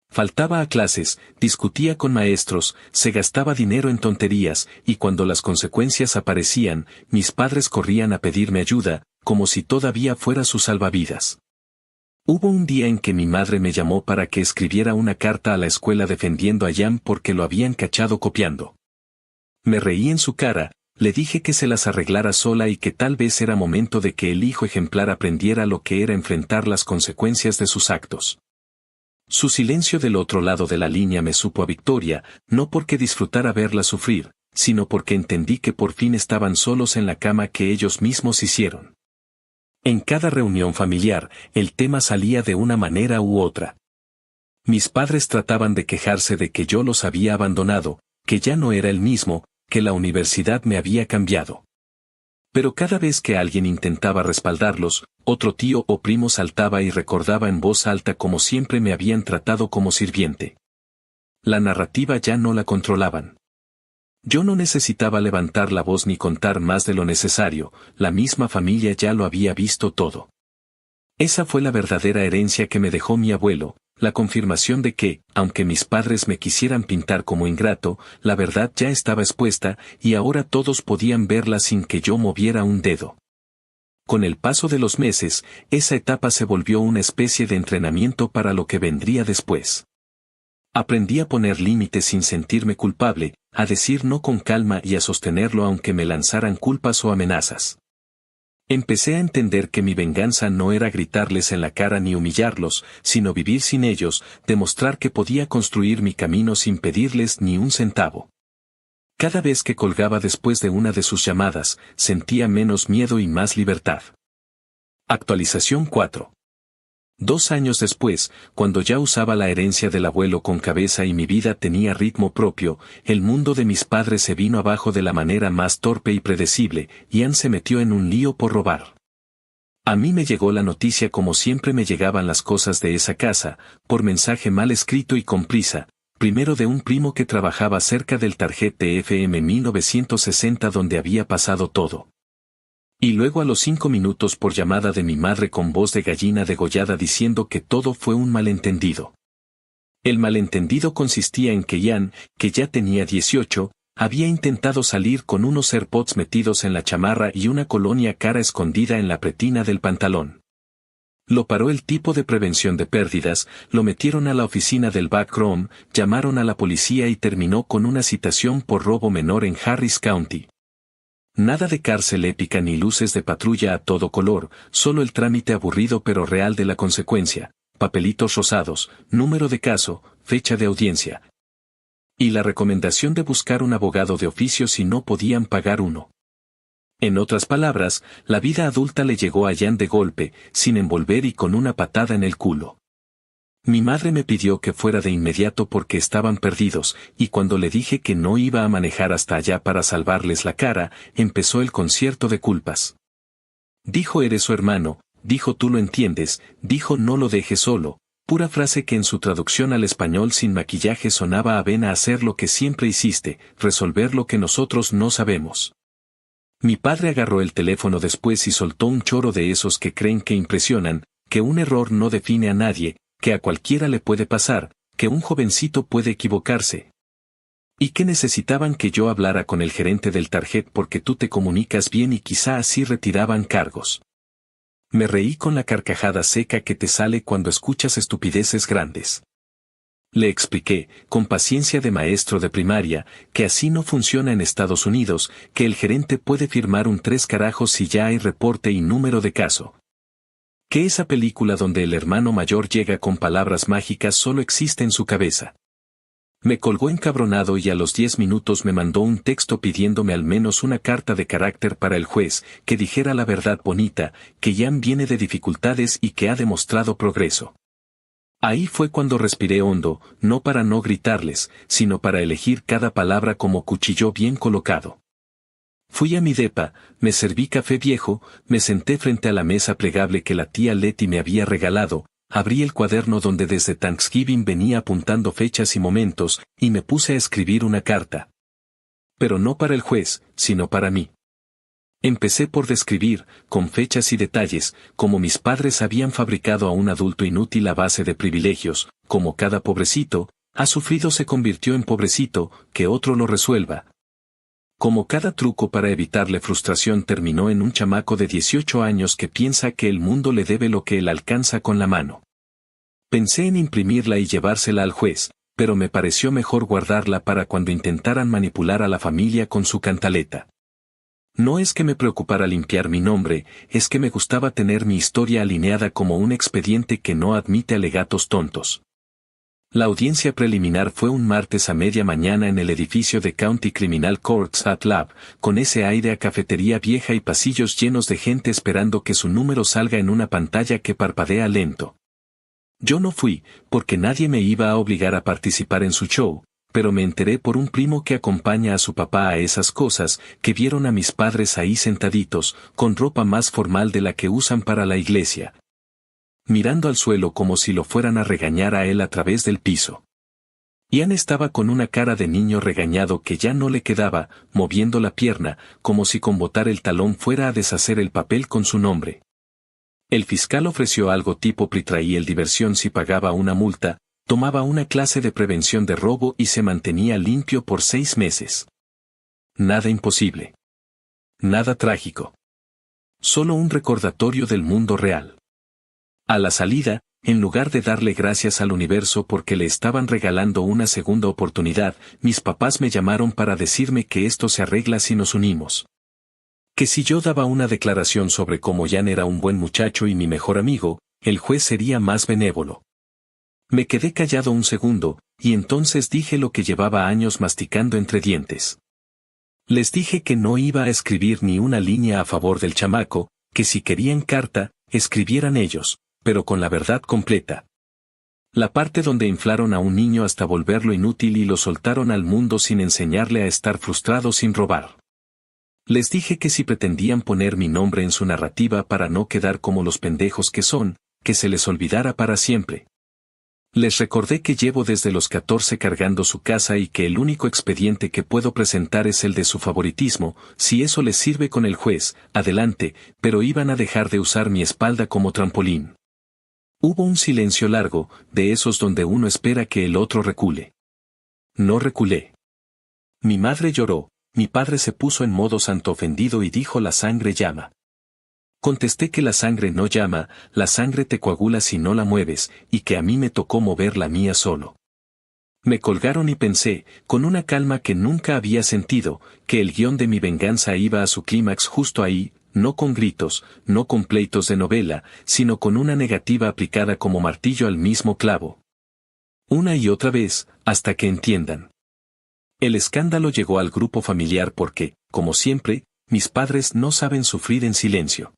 Faltaba a clases, discutía con maestros, se gastaba dinero en tonterías, y cuando las consecuencias aparecían, mis padres corrían a pedirme ayuda, como si todavía fuera su salvavidas. Hubo un día en que mi madre me llamó para que escribiera una carta a la escuela defendiendo a Ian porque lo habían cachado copiando. Me reí en su cara, le dije que se las arreglara sola y que tal vez era momento de que el hijo ejemplar aprendiera lo que era enfrentar las consecuencias de sus actos. Su silencio del otro lado de la línea me supo a victoria, no porque disfrutara verla sufrir, sino porque entendí que por fin estaban solos en la cama que ellos mismos hicieron. En cada reunión familiar, el tema salía de una manera u otra. Mis padres trataban de quejarse de que yo los había abandonado, que ya no era el mismo, que la universidad me había cambiado. Pero cada vez que alguien intentaba respaldarlos, otro tío o primo saltaba y recordaba en voz alta cómo siempre me habían tratado como sirviente. La narrativa ya no la controlaban. Yo no necesitaba levantar la voz ni contar más de lo necesario, la misma familia ya lo había visto todo. Esa fue la verdadera herencia que me dejó mi abuelo, la confirmación de que, aunque mis padres me quisieran pintar como ingrato, la verdad ya estaba expuesta y ahora todos podían verla sin que yo moviera un dedo. Con el paso de los meses, esa etapa se volvió una especie de entrenamiento para lo que vendría después. Aprendí a poner límites sin sentirme culpable, a decir no con calma y a sostenerlo aunque me lanzaran culpas o amenazas. Empecé a entender que mi venganza no era gritarles en la cara ni humillarlos, sino vivir sin ellos, demostrar que podía construir mi camino sin pedirles ni un centavo. Cada vez que colgaba después de una de sus llamadas, sentía menos miedo y más libertad. Actualización 4. 2 años después, cuando ya usaba la herencia del abuelo con cabeza y mi vida tenía ritmo propio, el mundo de mis padres se vino abajo de la manera más torpe y predecible, y Ian se metió en un lío por robar. A mí me llegó la noticia como siempre me llegaban las cosas de esa casa, por mensaje mal escrito y con prisa, primero de un primo que trabajaba cerca del Tarjete FM 1960 donde había pasado todo. Y luego a los 5 minutos por llamada de mi madre con voz de gallina degollada diciendo que todo fue un malentendido. El malentendido consistía en que Ian, que ya tenía 18, había intentado salir con unos AirPods metidos en la chamarra y una colonia cara escondida en la pretina del pantalón. Lo paró el tipo de prevención de pérdidas, lo metieron a la oficina del backroom, llamaron a la policía y terminó con una citación por robo menor en Harris County. Nada de cárcel épica ni luces de patrulla a todo color, solo el trámite aburrido pero real de la consecuencia, papelitos rosados, número de caso, fecha de audiencia. Y la recomendación de buscar un abogado de oficio si no podían pagar uno. En otras palabras, la vida adulta le llegó a Ian de golpe, sin envolver y con una patada en el culo. Mi madre me pidió que fuera de inmediato porque estaban perdidos, y cuando le dije que no iba a manejar hasta allá para salvarles la cara, empezó el concierto de culpas. Dijo eres su hermano, dijo tú lo entiendes, dijo no lo dejes solo, pura frase que en su traducción al español sin maquillaje sonaba a ven a hacer lo que siempre hiciste, resolver lo que nosotros no sabemos. Mi padre agarró el teléfono después y soltó un choro de esos que creen que impresionan, que un error no define a nadie, que a cualquiera le puede pasar, que un jovencito puede equivocarse. Y que necesitaban que yo hablara con el gerente del Target porque tú te comunicas bien y quizá así retiraban cargos. Me reí con la carcajada seca que te sale cuando escuchas estupideces grandes. Le expliqué, con paciencia de maestro de primaria, que así no funciona en Estados Unidos, que el gerente puede firmar un 3 carajos si ya hay reporte y número de caso. Que esa película donde el hermano mayor llega con palabras mágicas solo existe en su cabeza. Me colgó encabronado y a los 10 minutos me mandó un texto pidiéndome al menos una carta de carácter para el juez, que dijera la verdad bonita, que Ian viene de dificultades y que ha demostrado progreso. Ahí fue cuando respiré hondo, no para no gritarles, sino para elegir cada palabra como cuchillo bien colocado. Fui a mi depa, me serví café viejo, me senté frente a la mesa plegable que la tía Leti me había regalado, abrí el cuaderno donde desde Thanksgiving venía apuntando fechas y momentos, y me puse a escribir una carta. Pero no para el juez, sino para mí. Empecé por describir, con fechas y detalles, cómo mis padres habían fabricado a un adulto inútil a base de privilegios, como cada pobrecito, ha sufrido se convirtió en pobrecito, que otro lo resuelva. Como cada truco para evitarle frustración terminó en un chamaco de 18 años que piensa que el mundo le debe lo que él alcanza con la mano. Pensé en imprimirla y llevársela al juez, pero me pareció mejor guardarla para cuando intentaran manipular a la familia con su cantaleta. No es que me preocupara limpiar mi nombre, es que me gustaba tener mi historia alineada como un expediente que no admite alegatos tontos. La audiencia preliminar fue un martes a media mañana en el edificio de County Criminal Courts at Lab, con ese aire a cafetería vieja y pasillos llenos de gente esperando que su número salga en una pantalla que parpadea lento. Yo no fui, porque nadie me iba a obligar a participar en su show, pero me enteré por un primo que acompaña a su papá a esas cosas, que vieron a mis padres ahí sentaditos, con ropa más formal de la que usan para la iglesia, mirando al suelo como si lo fueran a regañar a él a través del piso. Ian estaba con una cara de niño regañado que ya no le quedaba, moviendo la pierna, como si con botar el talón fuera a deshacer el papel con su nombre. El fiscal ofreció algo tipo pritraí el diversión si pagaba una multa, tomaba una clase de prevención de robo y se mantenía limpio por 6 meses. Nada imposible. Nada trágico. Solo un recordatorio del mundo real. A la salida, en lugar de darle gracias al universo porque le estaban regalando una segunda oportunidad, mis papás me llamaron para decirme que esto se arregla si nos unimos. Que si yo daba una declaración sobre cómo Jan era un buen muchacho y mi mejor amigo, el juez sería más benévolo. Me quedé callado un segundo, y entonces dije lo que llevaba años masticando entre dientes. Les dije que no iba a escribir ni una línea a favor del chamaco, que si querían carta, escribieran ellos, pero con la verdad completa. La parte donde inflaron a un niño hasta volverlo inútil y lo soltaron al mundo sin enseñarle a estar frustrado sin robar. Les dije que si pretendían poner mi nombre en su narrativa para no quedar como los pendejos que son, que se les olvidara para siempre. Les recordé que llevo desde los 14 cargando su casa y que el único expediente que puedo presentar es el de su favoritismo, si eso les sirve con el juez, adelante, pero iban a dejar de usar mi espalda como trampolín. Hubo un silencio largo, de esos donde uno espera que el otro recule. No reculé. Mi madre lloró, mi padre se puso en modo santo ofendido y dijo la sangre llama. Contesté que la sangre no llama, la sangre te coagula si no la mueves, y que a mí me tocó mover la mía solo. Me colgaron y pensé, con una calma que nunca había sentido, que el guión de mi venganza iba a su clímax justo ahí, no con gritos, no con pleitos de novela, sino con una negativa aplicada como martillo al mismo clavo. Una y otra vez, hasta que entiendan. El escándalo llegó al grupo familiar porque, como siempre, mis padres no saben sufrir en silencio.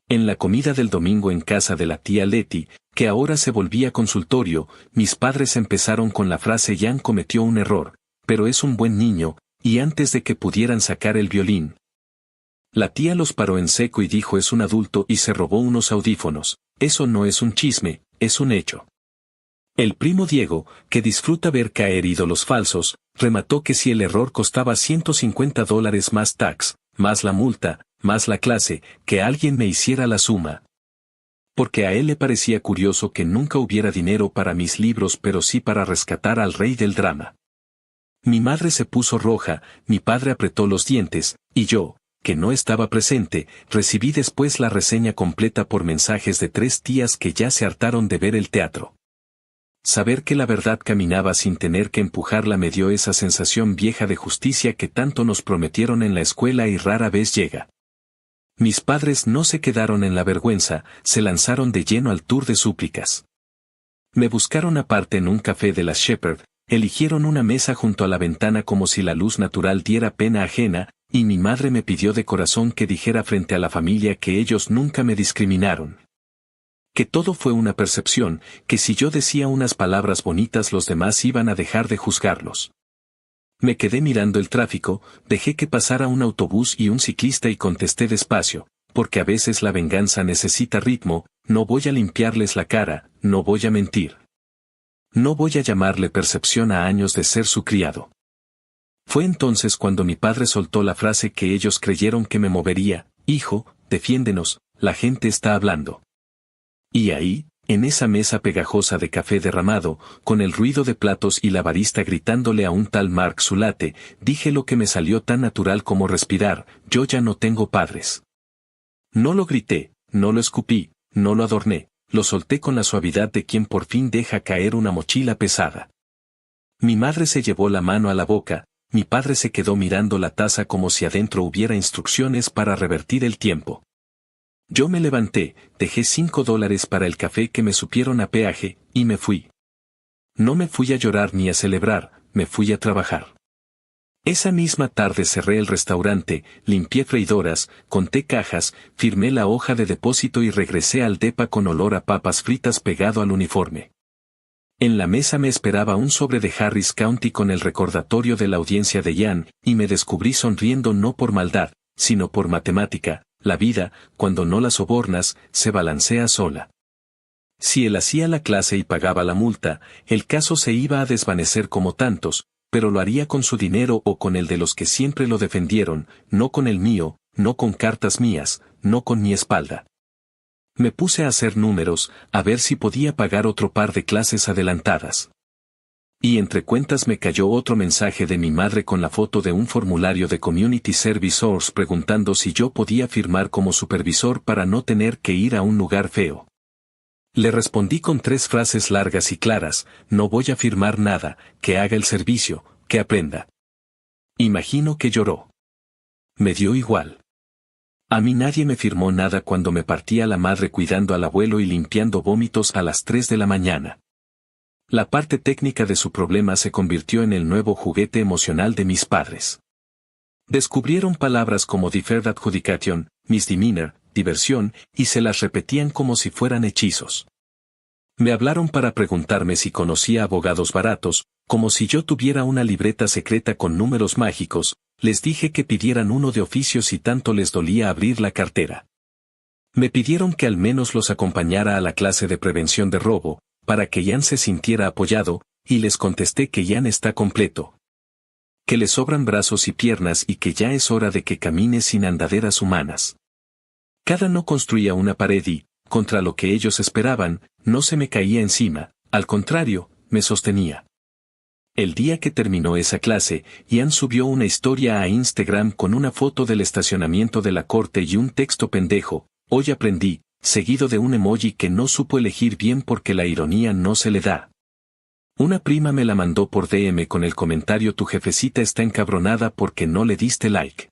En la comida del domingo en casa de la tía Letty, que ahora se volvía consultorio, mis padres empezaron con la frase Jan cometió un error, pero es un buen niño, y antes de que pudieran sacar el violín. La tía los paró en seco y dijo es un adulto y se robó unos audífonos, eso no es un chisme, es un hecho. El primo Diego, que disfruta ver caer ídolos falsos, remató que si el error costaba $150 más tax, más la multa, más la clase, que alguien me hiciera la suma. Porque a él le parecía curioso que nunca hubiera dinero para mis libros pero sí para rescatar al rey del drama. Mi madre se puso roja, mi padre apretó los dientes, y yo, que no estaba presente, recibí después la reseña completa por mensajes de 3 tías que ya se hartaron de ver el teatro. Saber que la verdad caminaba sin tener que empujarla me dio esa sensación vieja de justicia que tanto nos prometieron en la escuela y rara vez llega. Mis padres no se quedaron en la vergüenza, se lanzaron de lleno al tour de súplicas. Me buscaron aparte en un café de las Shepherd, eligieron una mesa junto a la ventana como si la luz natural diera pena ajena, y mi madre me pidió de corazón que dijera frente a la familia que ellos nunca me discriminaron. Que todo fue una percepción, que si yo decía unas palabras bonitas los demás iban a dejar de juzgarlos. Me quedé mirando el tráfico, dejé que pasara un autobús y un ciclista y contesté despacio, porque a veces la venganza necesita ritmo, no voy a limpiarles la cara, no voy a mentir. No voy a llamarle percepción a años de ser su criado. Fue entonces cuando mi padre soltó la frase que ellos creyeron que me movería, hijo, defiéndenos, la gente está hablando. Y ahí, en esa mesa pegajosa de café derramado, con el ruido de platos y la barista gritándole a un tal Mark Zulate, dije lo que me salió tan natural como respirar, yo ya no tengo padres. No lo grité, no lo escupí, no lo adorné, lo solté con la suavidad de quien por fin deja caer una mochila pesada. Mi madre se llevó la mano a la boca, mi padre se quedó mirando la taza como si adentro hubiera instrucciones para revertir el tiempo. Yo me levanté, dejé $5 para el café que me supieron a peaje, y me fui. No me fui a llorar ni a celebrar, me fui a trabajar. Esa misma tarde cerré el restaurante, limpié freidoras, conté cajas, firmé la hoja de depósito y regresé al depa con olor a papas fritas pegado al uniforme. En la mesa me esperaba un sobre de Harris County con el recordatorio de la audiencia de Jan, y me descubrí sonriendo no por maldad, sino por matemática. La vida, cuando no la sobornas, se balancea sola. Si él hacía la clase y pagaba la multa, el caso se iba a desvanecer como tantos, pero lo haría con su dinero o con el de los que siempre lo defendieron, no con el mío, no con cartas mías, no con mi espalda. Me puse a hacer números, a ver si podía pagar otro par de clases adelantadas. Y entre cuentas me cayó otro mensaje de mi madre con la foto de un formulario de Community Service Source preguntando si yo podía firmar como supervisor para no tener que ir a un lugar feo. Le respondí con 3 frases largas y claras: no voy a firmar nada, que haga el servicio, que aprenda. Imagino que lloró. Me dio igual. A mí nadie me firmó nada cuando me partía la madre cuidando al abuelo y limpiando vómitos a las 3 de la mañana. La parte técnica de su problema se convirtió en el nuevo juguete emocional de mis padres. Descubrieron palabras como deferred adjudication, misdemeanor, diversión, y se las repetían como si fueran hechizos. Me hablaron para preguntarme si conocía abogados baratos, como si yo tuviera una libreta secreta con números mágicos. Les dije que pidieran uno de oficio si tanto les dolía abrir la cartera. Me pidieron que al menos los acompañara a la clase de prevención de robo, para que Jan se sintiera apoyado, y les contesté que Jan está completo. Que le sobran brazos y piernas y que ya es hora de que camine sin andaderas humanas. Cada no construía una pared y, contra lo que ellos esperaban, no se me caía encima, al contrario, me sostenía. El día que terminó esa clase, Ian subió una historia a Instagram con una foto del estacionamiento de la corte y un texto pendejo: hoy aprendí, seguido de un emoji que no supo elegir bien porque la ironía no se le da. Una prima me la mandó por DM con el comentario: tu jefecita está encabronada porque no le diste like.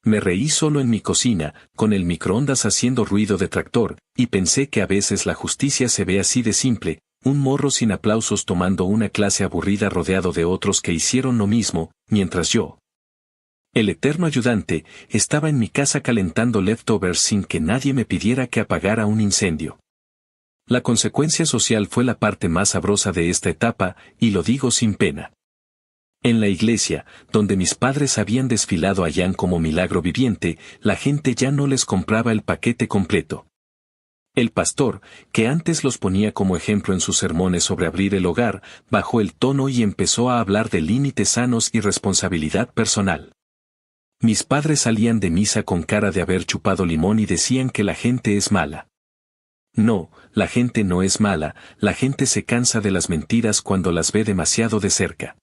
Me reí solo en mi cocina, con el microondas haciendo ruido de tractor, y pensé que a veces la justicia se ve así de simple: un morro sin aplausos tomando una clase aburrida rodeado de otros que hicieron lo mismo, mientras yo, el eterno ayudante, estaba en mi casa calentando leftovers sin que nadie me pidiera que apagara un incendio. La consecuencia social fue la parte más sabrosa de esta etapa, y lo digo sin pena. En la iglesia, donde mis padres habían desfilado a Jan como milagro viviente, la gente ya no les compraba el paquete completo. El pastor, que antes los ponía como ejemplo en sus sermones sobre abrir el hogar, bajó el tono y empezó a hablar de límites sanos y responsabilidad personal. Mis padres salían de misa con cara de haber chupado limón y decían que la gente es mala. No, la gente no es mala, la gente se cansa de las mentiras cuando las ve demasiado de cerca.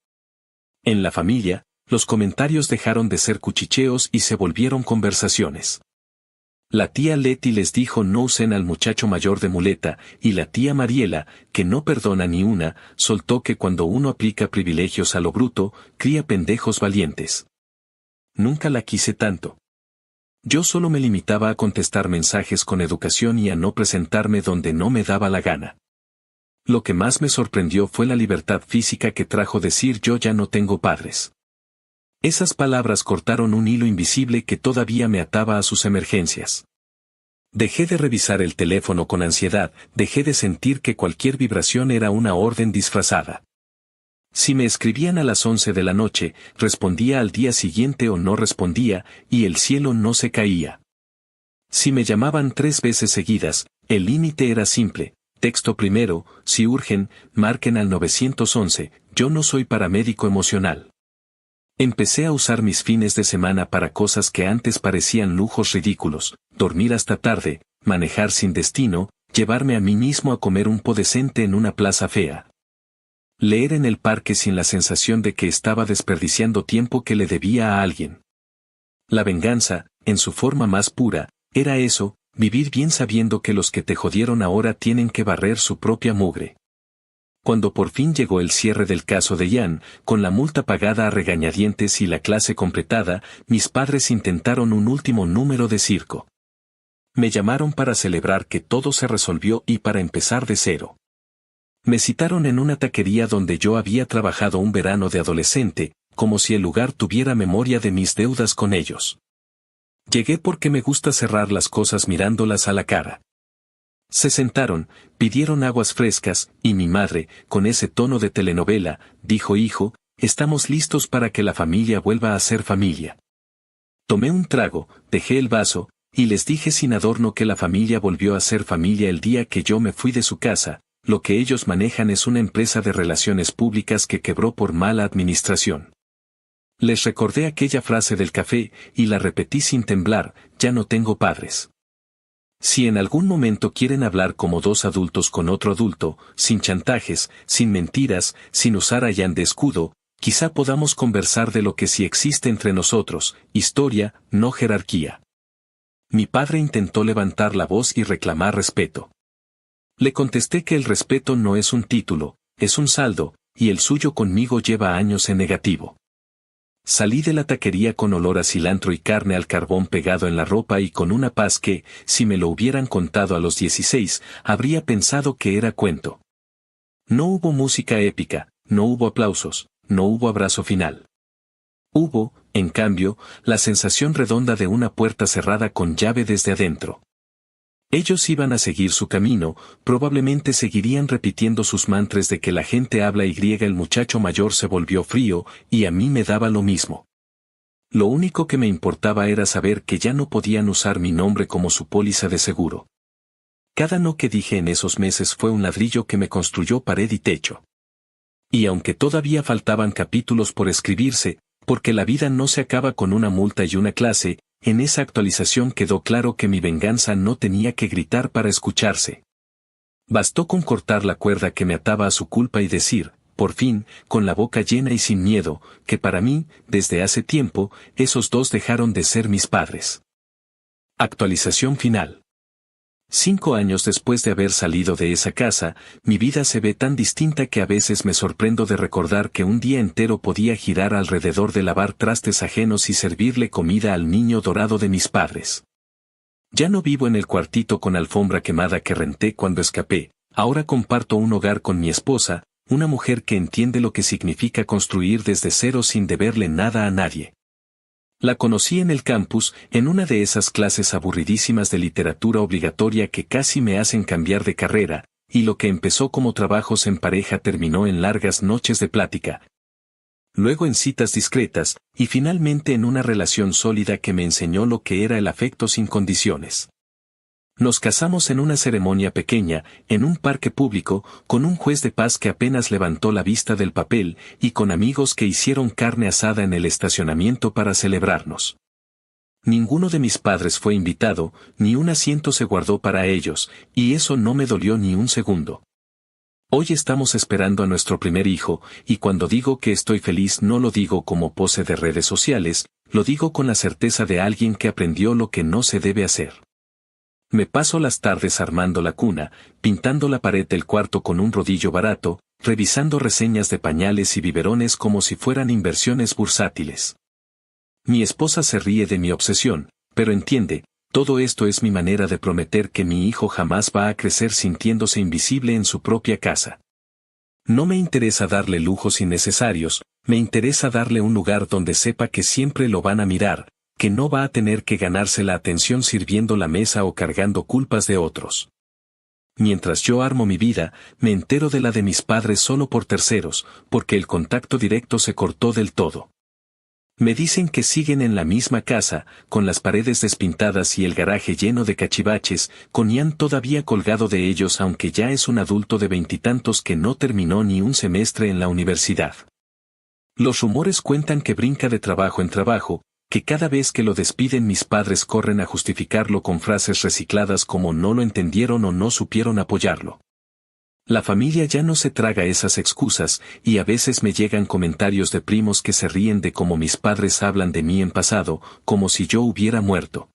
En la familia, los comentarios dejaron de ser cuchicheos y se volvieron conversaciones. La tía Leti les dijo no usen al muchacho mayor de muleta, y la tía Mariela, que no perdona ni una, soltó que cuando uno aplica privilegios a lo bruto, cría pendejos valientes. Nunca la quise tanto. Yo solo me limitaba a contestar mensajes con educación y a no presentarme donde no me daba la gana. Lo que más me sorprendió fue la libertad física que trajo decir yo ya no tengo padres. Esas palabras cortaron un hilo invisible que todavía me ataba a sus emergencias. Dejé de revisar el teléfono con ansiedad, dejé de sentir que cualquier vibración era una orden disfrazada. Si me escribían a las 11 de la noche, respondía al día siguiente o no respondía, y el cielo no se caía. Si me llamaban 3 veces seguidas, el límite era simple: texto primero, si urgen, marquen al 911, yo no soy paramédico emocional. Empecé a usar mis fines de semana para cosas que antes parecían lujos ridículos: dormir hasta tarde, manejar sin destino, llevarme a mí mismo a comer un po decente en una plaza fea. Leer en el parque sin la sensación de que estaba desperdiciando tiempo que le debía a alguien. La venganza, en su forma más pura, era eso: vivir bien sabiendo que los que te jodieron ahora tienen que barrer su propia mugre. Cuando por fin llegó el cierre del caso de Jan, con la multa pagada a regañadientes y la clase completada, mis padres intentaron un último número de circo. Me llamaron para celebrar que todo se resolvió y para empezar de cero. Me citaron en una taquería donde yo había trabajado un verano de adolescente, como si el lugar tuviera memoria de mis deudas con ellos. Llegué porque me gusta cerrar las cosas mirándolas a la cara. Se sentaron, pidieron aguas frescas, y mi madre, con ese tono de telenovela, dijo: hijo, estamos listos para que la familia vuelva a ser familia. Tomé un trago, dejé el vaso, y les dije sin adorno que la familia volvió a ser familia el día que yo me fui de su casa. Lo que ellos manejan es una empresa de relaciones públicas que quebró por mala administración. Les recordé aquella frase del café, y la repetí sin temblar: ya no tengo padres. Si en algún momento quieren hablar como dos adultos con otro adulto, sin chantajes, sin mentiras, sin usar allán de escudo, quizá podamos conversar de lo que sí existe entre nosotros: historia, no jerarquía. Mi padre intentó levantar la voz y reclamar respeto. Le contesté que el respeto no es un título, es un saldo, y el suyo conmigo lleva años en negativo. Salí de la taquería con olor a cilantro y carne al carbón pegado en la ropa y con una paz que, si me lo hubieran contado a los 16, habría pensado que era cuento. No hubo música épica, no hubo aplausos, no hubo abrazo final. Hubo, en cambio, la sensación redonda de una puerta cerrada con llave desde adentro. Ellos iban a seguir su camino, probablemente seguirían repitiendo sus mantras de que la gente habla y el muchacho mayor se volvió frío, y a mí me daba lo mismo. Lo único que me importaba era saber que ya no podían usar mi nombre como su póliza de seguro. Cada no que dije en esos meses fue un ladrillo que me construyó pared y techo. Y aunque todavía faltaban capítulos por escribirse, porque la vida no se acaba con una multa y una clase, en esa actualización quedó claro que mi venganza no tenía que gritar para escucharse. Bastó con cortar la cuerda que me ataba a su culpa y decir, por fin, con la boca llena y sin miedo, que para mí, desde hace tiempo, esos dos dejaron de ser mis padres. Actualización final. 5 años después de haber salido de esa casa, mi vida se ve tan distinta que a veces me sorprendo de recordar que un día entero podía girar alrededor de lavar trastes ajenos y servirle comida al niño dorado de mis padres. Ya no vivo en el cuartito con alfombra quemada que renté cuando escapé, ahora comparto un hogar con mi esposa, una mujer que entiende lo que significa construir desde cero sin deberle nada a nadie. La conocí en el campus, en una de esas clases aburridísimas de literatura obligatoria que casi me hacen cambiar de carrera, y lo que empezó como trabajos en pareja terminó en largas noches de plática. Luego en citas discretas, y finalmente en una relación sólida que me enseñó lo que era el afecto sin condiciones. Nos casamos en una ceremonia pequeña, en un parque público, con un juez de paz que apenas levantó la vista del papel, y con amigos que hicieron carne asada en el estacionamiento para celebrarnos. Ninguno de mis padres fue invitado, ni un asiento se guardó para ellos, y eso no me dolió ni un segundo. Hoy estamos esperando a nuestro primer hijo, y cuando digo que estoy feliz no lo digo como pose de redes sociales, lo digo con la certeza de alguien que aprendió lo que no se debe hacer. Me paso las tardes armando la cuna, pintando la pared del cuarto con un rodillo barato, revisando reseñas de pañales y biberones como si fueran inversiones bursátiles. Mi esposa se ríe de mi obsesión, pero entiende, todo esto es mi manera de prometer que mi hijo jamás va a crecer sintiéndose invisible en su propia casa. No me interesa darle lujos innecesarios, me interesa darle un lugar donde sepa que siempre lo van a mirar, que no va a tener que ganarse la atención sirviendo la mesa o cargando culpas de otros. Mientras yo armo mi vida, me entero de la de mis padres solo por terceros, porque el contacto directo se cortó del todo. Me dicen que siguen en la misma casa, con las paredes despintadas y el garaje lleno de cachivaches, con Ian todavía colgado de ellos aunque ya es un adulto de 20 y tantos que no terminó ni un semestre en la universidad. Los rumores cuentan que brinca de trabajo en trabajo, que cada vez que lo despiden mis padres corren a justificarlo con frases recicladas como no lo entendieron o no supieron apoyarlo. La familia ya no se traga esas excusas, y a veces me llegan comentarios de primos que se ríen de cómo mis padres hablan de mí en pasado, como si yo hubiera muerto.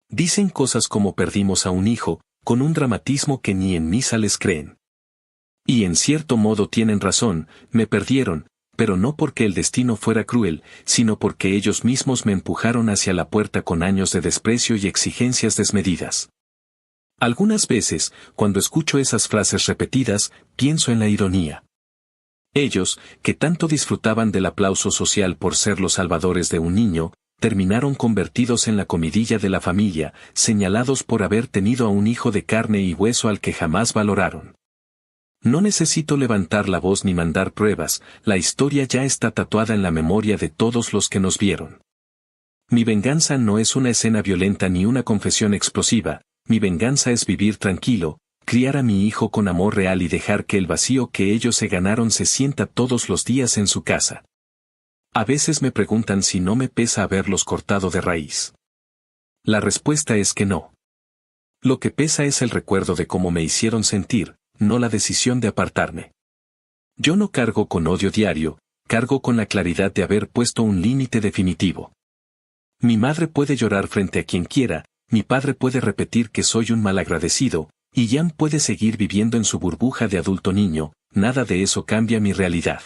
Dicen cosas como perdimos a un hijo, con un dramatismo que ni en misa les creen. Y en cierto modo tienen razón, me perdieron, pero no porque el destino fuera cruel, sino porque ellos mismos me empujaron hacia la puerta con años de desprecio y exigencias desmedidas. Algunas veces, cuando escucho esas frases repetidas, pienso en la ironía. Ellos, que tanto disfrutaban del aplauso social por ser los salvadores de un niño, terminaron convertidos en la comidilla de la familia, señalados por haber tenido a un hijo de carne y hueso al que jamás valoraron. No necesito levantar la voz ni mandar pruebas, la historia ya está tatuada en la memoria de todos los que nos vieron. Mi venganza no es una escena violenta ni una confesión explosiva, mi venganza es vivir tranquilo, criar a mi hijo con amor real y dejar que el vacío que ellos se ganaron se sienta todos los días en su casa. A veces me preguntan si no me pesa haberlos cortado de raíz. La respuesta es que no. Lo que pesa es el recuerdo de cómo me hicieron sentir, no la decisión de apartarme. Yo no cargo con odio diario, cargo con la claridad de haber puesto un límite definitivo. Mi madre puede llorar frente a quien quiera, mi padre puede repetir que soy un malagradecido, y Jan puede seguir viviendo en su burbuja de adulto niño, nada de eso cambia mi realidad.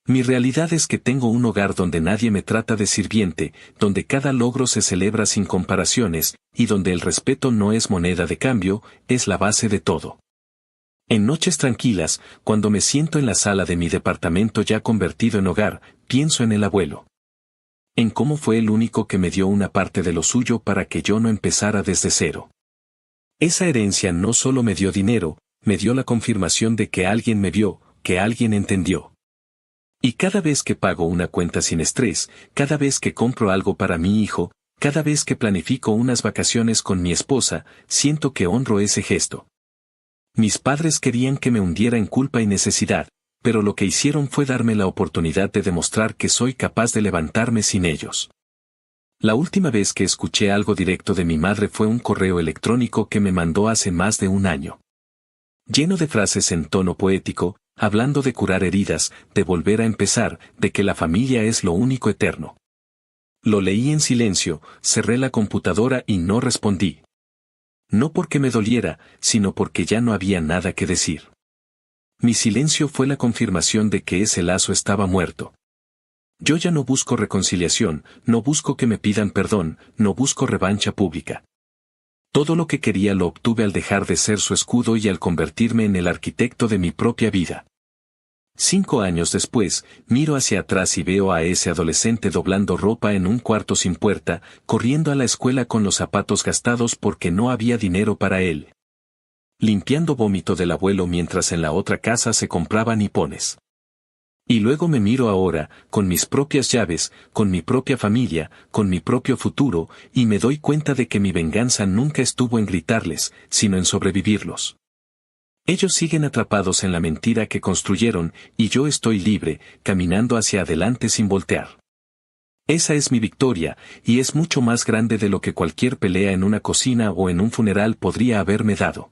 Mi realidad es que tengo un hogar donde nadie me trata de sirviente, donde cada logro se celebra sin comparaciones, y donde el respeto no es moneda de cambio, es la base de todo. En noches tranquilas, cuando me siento en la sala de mi departamento ya convertido en hogar, pienso en el abuelo. En cómo fue el único que me dio una parte de lo suyo para que yo no empezara desde cero. Esa herencia no solo me dio dinero, me dio la confirmación de que alguien me vio, que alguien entendió. Y cada vez que pago una cuenta sin estrés, cada vez que compro algo para mi hijo, cada vez que planifico unas vacaciones con mi esposa, siento que honro ese gesto. Mis padres querían que me hundiera en culpa y necesidad, pero lo que hicieron fue darme la oportunidad de demostrar que soy capaz de levantarme sin ellos. La última vez que escuché algo directo de mi madre fue un correo electrónico que me mandó hace más de un año. Lleno de frases en tono poético, hablando de curar heridas, de volver a empezar, de que la familia es lo único eterno. Lo leí en silencio, cerré la computadora y no respondí. No porque me doliera, sino porque ya no había nada que decir. Mi silencio fue la confirmación de que ese lazo estaba muerto. Yo ya no busco reconciliación, no busco que me pidan perdón, no busco revancha pública. Todo lo que quería lo obtuve al dejar de ser su escudo y al convertirme en el arquitecto de mi propia vida. 5 años después, miro hacia atrás y veo a ese adolescente doblando ropa en un cuarto sin puerta, corriendo a la escuela con los zapatos gastados porque no había dinero para él. Limpiando vómito del abuelo mientras en la otra casa se compraban nipones. Y luego me miro ahora, con mis propias llaves, con mi propia familia, con mi propio futuro, y me doy cuenta de que mi venganza nunca estuvo en gritarles, sino en sobrevivirlos. Ellos siguen atrapados en la mentira que construyeron, y yo estoy libre, caminando hacia adelante sin voltear. Esa es mi victoria, y es mucho más grande de lo que cualquier pelea en una cocina o en un funeral podría haberme dado.